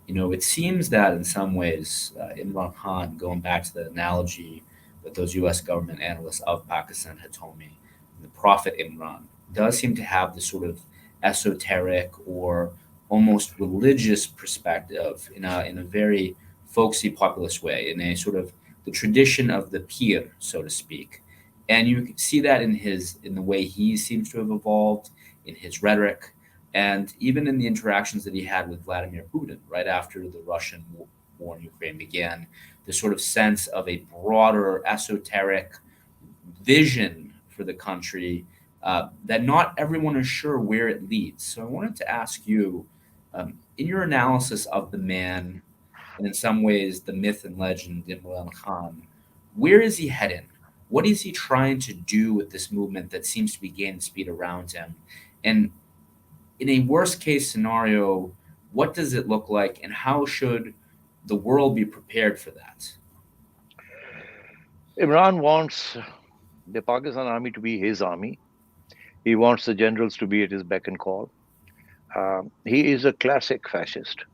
It seems that in some ways, Imran Khan, going back to the analogy that those U.S. government analysts of Pakistan had told me, the Prophet Imran does seem to have this sort of esoteric or almost religious perspective in a very folksy populist way, in a sort of the tradition of the pir, so to speak. And you can see that in the way he seems to have evolved, in his rhetoric, and even in the interactions that he had with Vladimir Putin right after the Russian war in Ukraine began, the sort of sense of a broader esoteric vision for the country that not everyone is sure where it leads. So I wanted to ask you, in your analysis of the man, and in some ways the myth and legend Imran Khan, where is he heading? What is he trying to do with this movement that seems to be gaining speed around him? And in a worst case scenario, what does it look like, and how should the world be prepared for that? Imran wants the Pakistan army to be his army. He wants the generals to be at his beck and call. He is a classic fascist,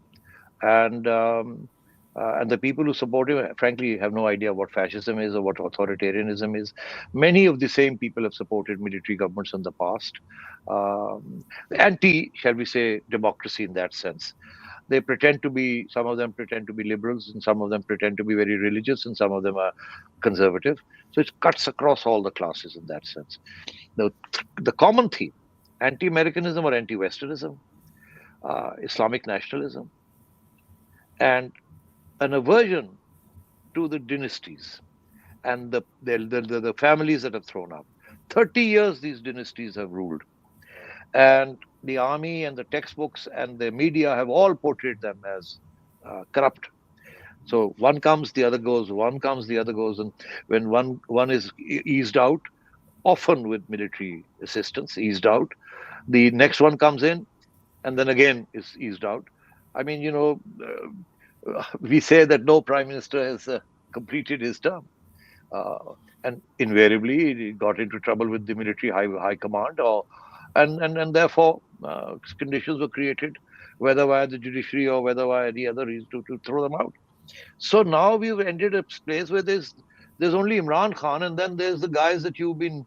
and the people who support him, frankly, have no idea what fascism is or what authoritarianism is. Many of the same people have supported military governments in the past. Anti, shall we say, democracy in that sense. Some of them pretend to be liberals, and some of them pretend to be very religious, and some of them are conservative. So it cuts across all the classes in that sense. The common theme, anti-Americanism or anti-Westernism, Islamic nationalism, and an aversion to the dynasties and the families that have thrown up. 30 years these dynasties have ruled. And the army and the textbooks and the media have all portrayed them as corrupt. So one comes, the other goes, one comes, the other goes. And when one is eased out, often with military assistance, eased out, the next one comes in and then again is eased out. I mean, we say that no prime minister has completed his term. And invariably, he got into trouble with the military high command, and therefore conditions were created, whether via the judiciary or whether via the other reason, to throw them out. So now we've ended a place where there's only Imran Khan, and then there's the guys that you've been,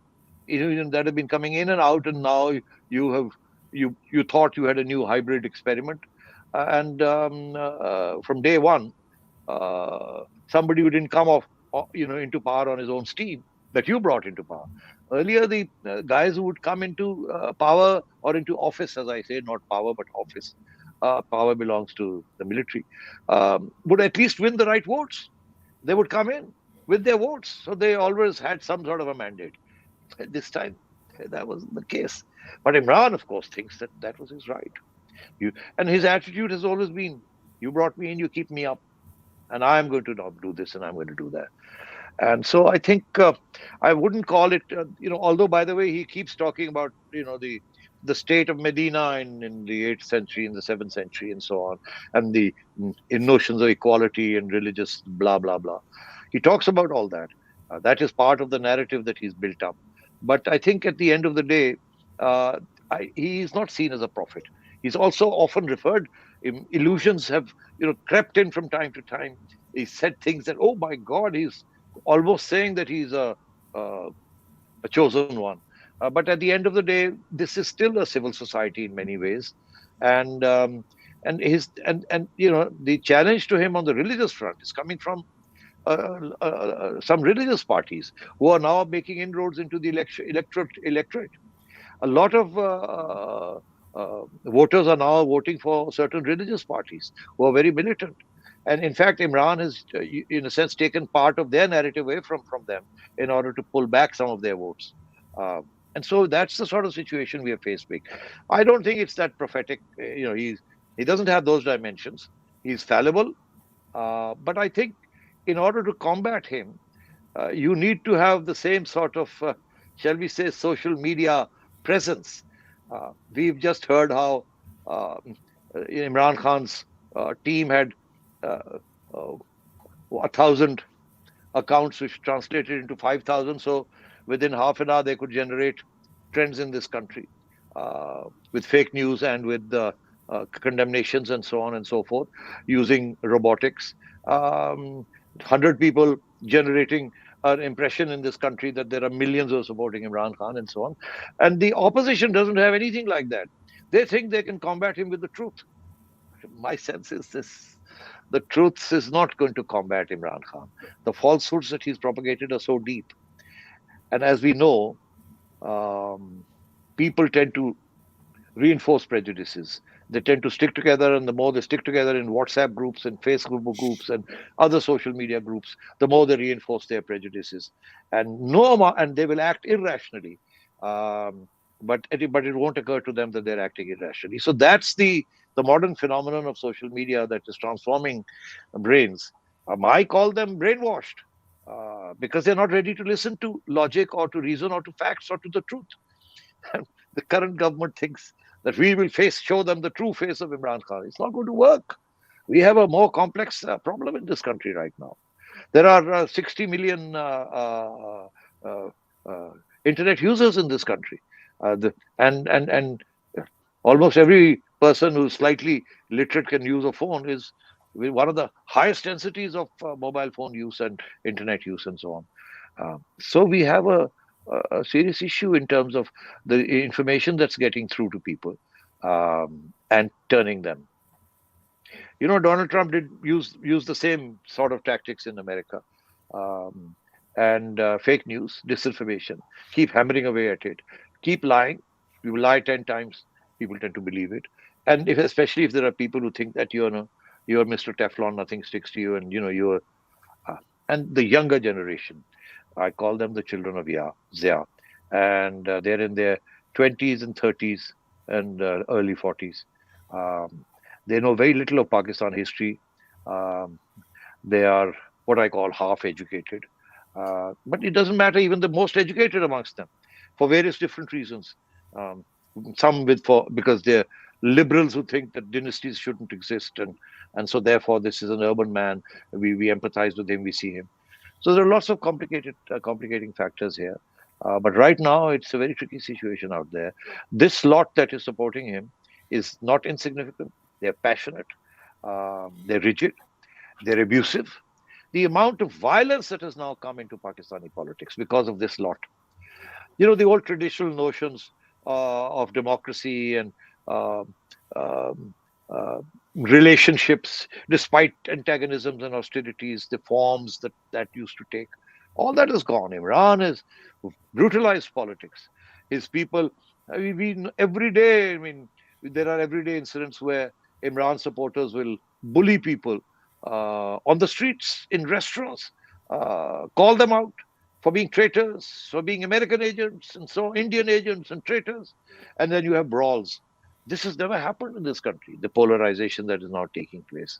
that have been coming in and out, and now you thought you had a new hybrid experiment, and from day one, somebody who didn't come into power on his own steam that you brought into power. Earlier, the guys who would come into power or into office, as I say, not power but office. Power belongs to the military. Would at least win the right votes. They would come in with their votes, so they always had some sort of a mandate. This time, that wasn't the case. But Imran, of course, thinks that that was his right. And his attitude has always been, you brought me in, you keep me up, and I'm going to not do this and I'm going to do that. And so I think I wouldn't call it, although, by the way, he keeps talking about, the state of Medina in the 8th century, in the 7th century, and so on, and the in notions of equality and religious blah, blah, blah. He talks about all that. That is part of the narrative that he's built up. But I think at the end of the day, uh, he is not seen as a prophet. He's also often referred, illusions have, crept in from time to time. He said things that, oh my God, he's almost saying that he's uh, a chosen one. But at the end of the day, this is still a civil society in many ways, and the challenge to him on the religious front is coming from some religious parties who are now making inroads into the electorate. A lot of voters are now voting for certain religious parties who are very militant. And in fact, Imran has, in a sense, taken part of their narrative away from them in order to pull back some of their votes. And so that's the sort of situation we are faced with. I don't think it's that prophetic. He doesn't have those dimensions. He's fallible, but I think in order to combat him, you need to have the same sort of, shall we say, social media presence. We've just heard how Imran Khan's team had uh, 1,000 accounts, which translated into 5,000. So within half an hour, they could generate trends in this country with fake news and with condemnations and so on and so forth, using robotics. 100 people generating an impression in this country that there are millions who are supporting Imran Khan and so on. And the opposition doesn't have anything like that. They think they can combat him with the truth. My sense is this: the truth is not going to combat Imran Khan. The falsehoods that he's propagated are so deep. And as we know, people tend to reinforce prejudices. They tend to stick together, and the more they stick together in WhatsApp groups and Facebook groups and other social media groups, the more they reinforce their prejudices, and they will act irrationally. But it won't occur to them that they're acting irrationally. So that's the modern phenomenon of social media that is transforming brains. I call them brainwashed because they're not ready to listen to logic or to reason or to facts or to the truth. The current government thinks that we will show them the true face of Imran Khan. It's not going to work. We have a more complex problem in this country right now. There are 60 million uh, uh, internet users in this country, and almost every person who's slightly literate can use a phone is one of the highest densities of mobile phone use and internet use and so on. So we have a serious issue in terms of the information that's getting through to people and turning them. Donald Trump did use the same sort of tactics in America, um, and fake news, disinformation. Keep hammering away at it. Keep lying. You lie 10 times, people tend to believe it. And especially if there are people who think that you're Mr. Teflon, nothing sticks to you, and you're and the younger generation. I call them the children of Zia, and they're in their 20s and 30s and early 40s. Um, they know very little of Pakistan history. Um, they are what I call half educated. But it doesn't matter, even the most educated amongst them, for various different reasons. Um, some because they're liberals who think that dynasties shouldn't exist, and so therefore this is an urban man. We empathize with him, we see him. So there are lots of complicating factors here. But right now, it's a very tricky situation out there. This lot that is supporting him is not insignificant. They're passionate, they're rigid, they're abusive. The amount of violence that has now come into Pakistani politics because of this lot. The old traditional notions of democracy and uh, um, relationships, despite antagonisms and hostilities, the forms that used to take. All that is gone. Imran has brutalized politics. His people, every day, I mean, there are everyday incidents where Imran supporters will bully people on the streets, in restaurants, call them out for being traitors, for being American agents, and so Indian agents and traitors. And then you have brawls. This has never happened in this country, the polarization that is now taking place.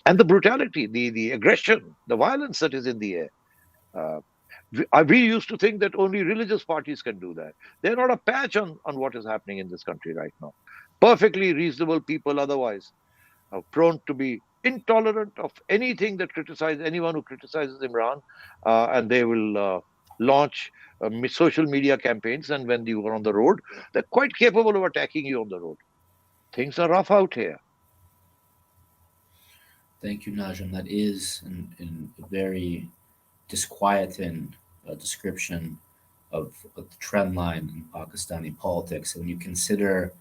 And the brutality, the aggression, the violence that is in the air. Uh, we used to think that only religious parties can do that. They're not a patch on what is happening in this country right now. Perfectly reasonable people otherwise are prone to be intolerant of anything that criticizes anyone who criticizes Imran, and they will launch social media campaigns. And when you are on the road, they're quite capable of attacking you on the road. Things are rough out here. Thank you, Najam. That is a very disquieting description of the trend line in Pakistani politics. And when you consider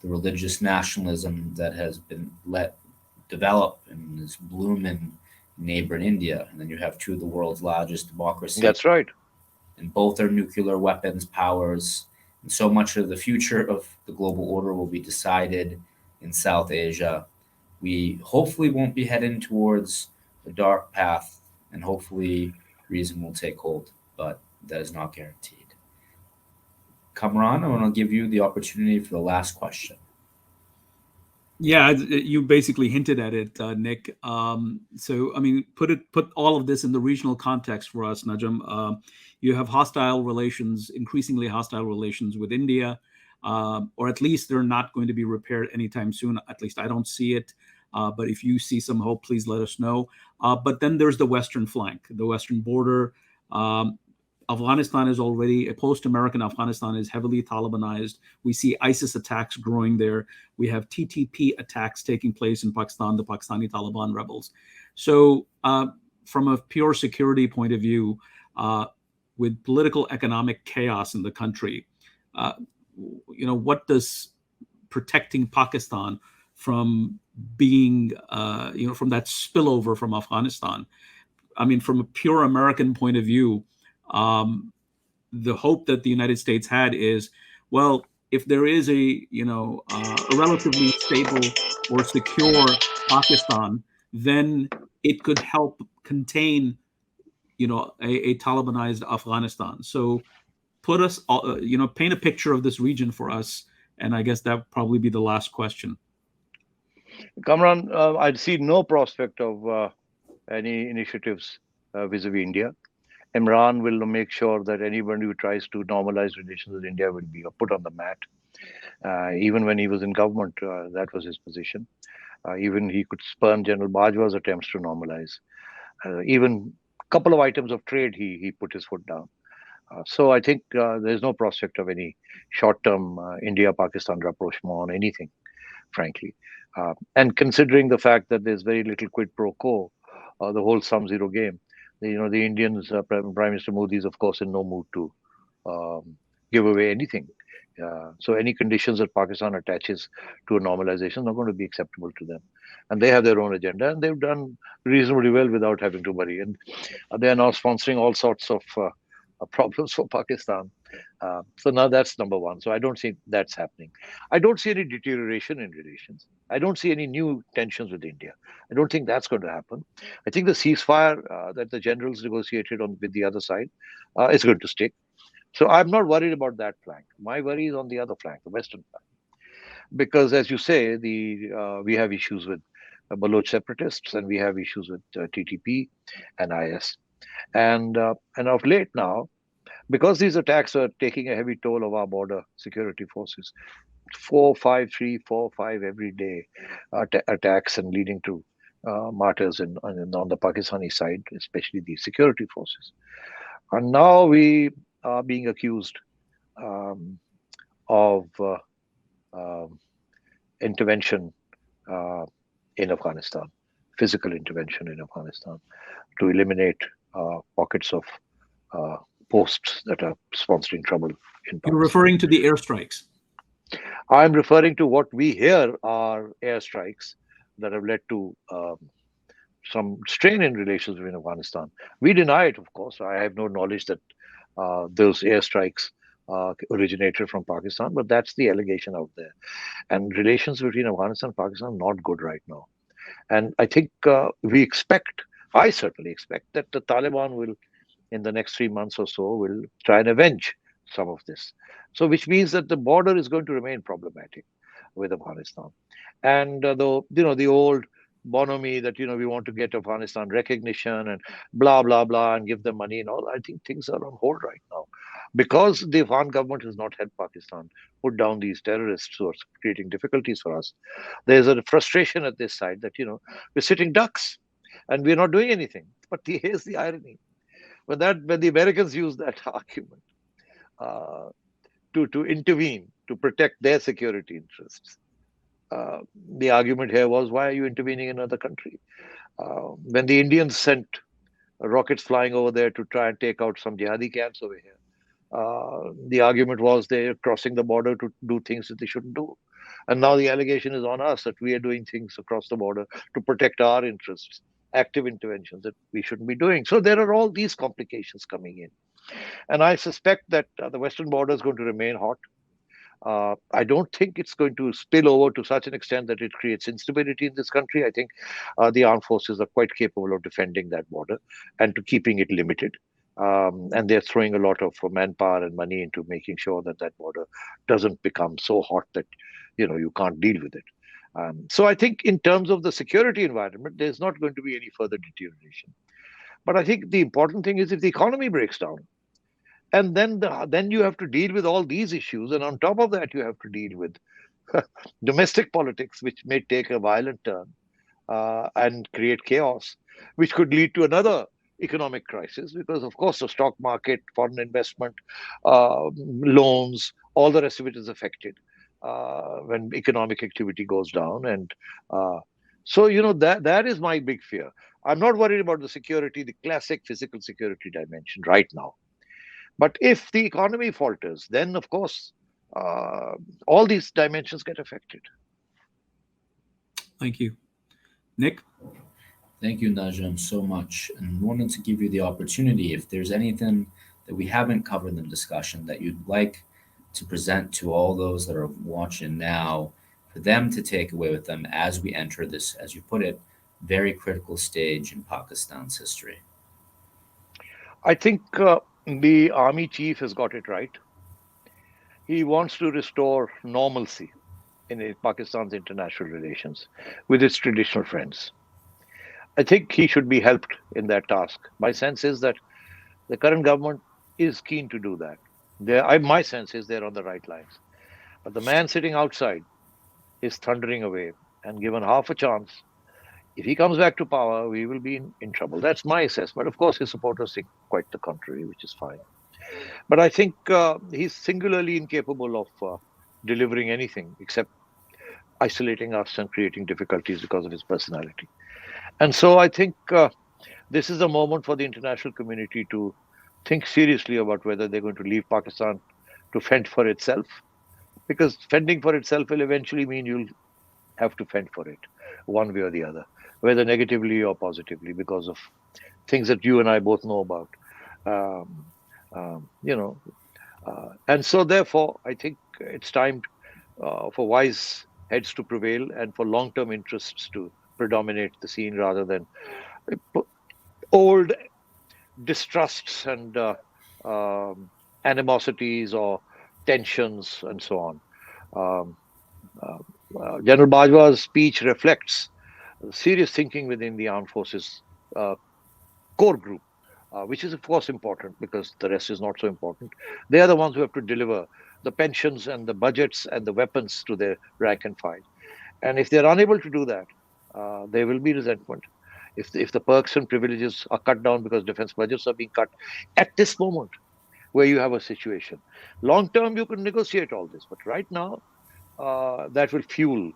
the religious nationalism that has been let develop and is bloom in neighboring India, and then you have two of the world's largest democracies, That's right. and both are nuclear weapons powers. And so much of the future of the global order will be decided in South Asia. We hopefully won't be heading towards a dark path, and hopefully reason will take hold, but that is not guaranteed. Kamran, I want to give you the opportunity for the last question. Yeah, you basically hinted at it, Nick. So, I mean, put all of this in the regional context for us, Najam. You have hostile relations, increasingly hostile relations with India, or at least they're not going to be repaired anytime soon. At least I don't see it. But if you see some hope, please let us know. But then there's the western flank, the western border. Afghanistan is already a post-American Afghanistan is heavily Talibanized. We see ISIS attacks growing there. We have TTP attacks taking place in Pakistan, the Pakistani Taliban rebels. So from a pure security point of view, with political economic chaos in the country, what does protecting Pakistan from being, from that spillover from Afghanistan? I mean, from a pure American point of view, the hope that the United States had is, well, if there is a relatively stable or secure Pakistan, then it could help contain a Talibanized Afghanistan. So put us paint a picture of this region for us, and I guess that would probably be the last question. Kamran, I'd see no prospect of any initiatives vis-a-vis India. Imran will make sure that anybody who tries to normalize relations with India will be put on the mat. Even when he was in government, that was his position. Even he could spurn General Bajwa's attempts to normalize. Even a couple of items of trade, he put his foot down. So I think there's no prospect of any short-term India-Pakistan rapprochement on anything, frankly. And considering the fact that there's very little quid pro quo, the whole sum-zero game, the Indians, Prime Minister Modi is, of course, in no mood to give away anything. So any conditions that Pakistan attaches to a normalization are not going to be acceptable to them. And they have their own agenda, and they've done reasonably well without having to worry. And they are now sponsoring all sorts of problems for Pakistan. So now that's number one. So I don't think that's happening. I don't see any deterioration in relations. I don't see any new tensions with India. I don't think that's going to happen. I think the ceasefire that the generals negotiated with the other side is going to stick. So I'm not worried about that flank. My worry is on the other flank, the western flank, because as you say, we have issues with Baloch separatists, and we have issues with TTP and IS, and of late now, because these attacks are taking a heavy toll of our border security forces, 4, 5, 3, 4, 5 every day attacks, and leading to martyrs on the Pakistani side, especially the security forces. And now we are being accused of intervention in Afghanistan, physical intervention in Afghanistan, to eliminate pockets of posts that are sponsoring trouble in Pakistan. You're referring to the airstrikes? I'm referring to what we hear are airstrikes that have led to some strain in relations between Afghanistan. We deny it, of course. I have no knowledge that those airstrikes originated from Pakistan, but that's the allegation out there. And relations between Afghanistan and Pakistan are not good right now. And I think I certainly expect that the Taliban will, in the next 3 months or so, will try and avenge some of this. So, which means that the border is going to remain problematic with Afghanistan. And though, the old bonhomie that, we want to get Afghanistan recognition and blah, blah, blah, and give them money and all, I think things are on hold right now. Because the Afghan government has not helped Pakistan put down these terrorists who are creating difficulties for us, there's a frustration at this side that, we're sitting ducks and we're not doing anything. But here's the irony. When the Americans use that argument uh, to intervene to protect their security interests, uh, the argument here was, why are you intervening in another country? When the Indians sent rockets flying over there to try and take out some jihadi camps over here, the argument was they're crossing the border to do things that they shouldn't do. And now the allegation is on us that we are doing things across the border to protect our interests, active interventions that we shouldn't be doing. So there are all these complications coming in. And I suspect that the western border is going to remain hot. I don't think it's going to spill over to such an extent that it creates instability in this country. I think the armed forces are quite capable of defending that border and to keeping it limited. And they're throwing a lot of manpower and money into making sure that that border doesn't become so hot that you can't deal with it. So I think in terms of the security environment, there's not going to be any further deterioration. But I think the important thing is if the economy breaks down, and then you have to deal with all these issues, and on top of that, you have to deal with domestic politics, which may take a violent turn and create chaos, which could lead to another economic crisis because, of course, the stock market, foreign investment, loans, all the rest of it is affected when economic activity goes down. And so, that is my big fear. I'm not worried about the security, the classic physical security dimension right now. But if the economy falters, then, of course, uh, all these dimensions get affected. Thank you. Nick? Thank you, Najam, so much. And wanted to give you the opportunity, if there's anything that we haven't covered in the discussion that you'd like to present to all those that are watching now, for them to take away with them as we enter this, as you put it, very critical stage in Pakistan's history. I think the army chief has got it right. He wants to restore normalcy in Pakistan's international relations with its traditional friends. I think he should be helped in that task. My sense is that the current government is keen to do that. My sense is they're on the right lines. But the man sitting outside is thundering away, and given half a chance, if he comes back to power, we will be in trouble. That's my assessment. Of course, his supporters think quite the contrary, which is fine. But I think he's singularly incapable of delivering anything except isolating us and creating difficulties because of his personality. And so I think this is a moment for the international community to think seriously about whether they're going to leave Pakistan to fend for itself, because fending for itself will eventually mean you'll have to fend for it one way or the other, whether negatively or positively, because of things that you and I both know about. Um, um, you know, and so therefore, I think it's time for wise heads to prevail and for long-term interests to predominate the scene rather than old distrusts and animosities or tensions and so on. Um, General Bajwa's speech reflects serious thinking within the armed forces uh, core group, which is, of course, important because the rest is not so important. They are the ones who have to deliver the pensions and the budgets and the weapons to their rank and file. And if they're unable to do that, there will be resentment. If the perks and privileges are cut down because defense budgets are being cut at this moment, where you have a situation, long term you can negotiate all this, but right now that will fuel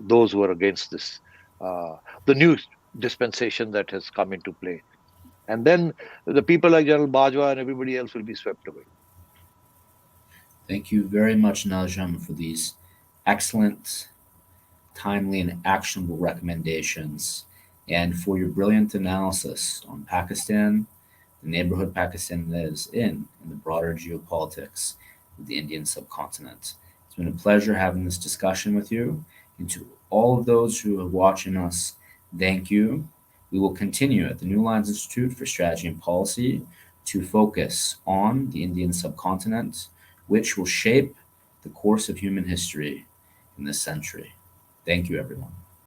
those who are against this, the new dispensation that has come into play. And then the people like General Bajwa and everybody else will be swept away. Thank you very much, Najam, for these excellent, timely, and actionable recommendations, and for your brilliant analysis on Pakistan, the neighborhood Pakistan lives in, and the broader geopolitics of the Indian subcontinent. It's been a pleasure having this discussion with you. And to all of those who are watching us, thank you. We will continue at the New Lines Institute for Strategy and Policy to focus on the Indian subcontinent, which will shape the course of human history in this century. Thank you, everyone.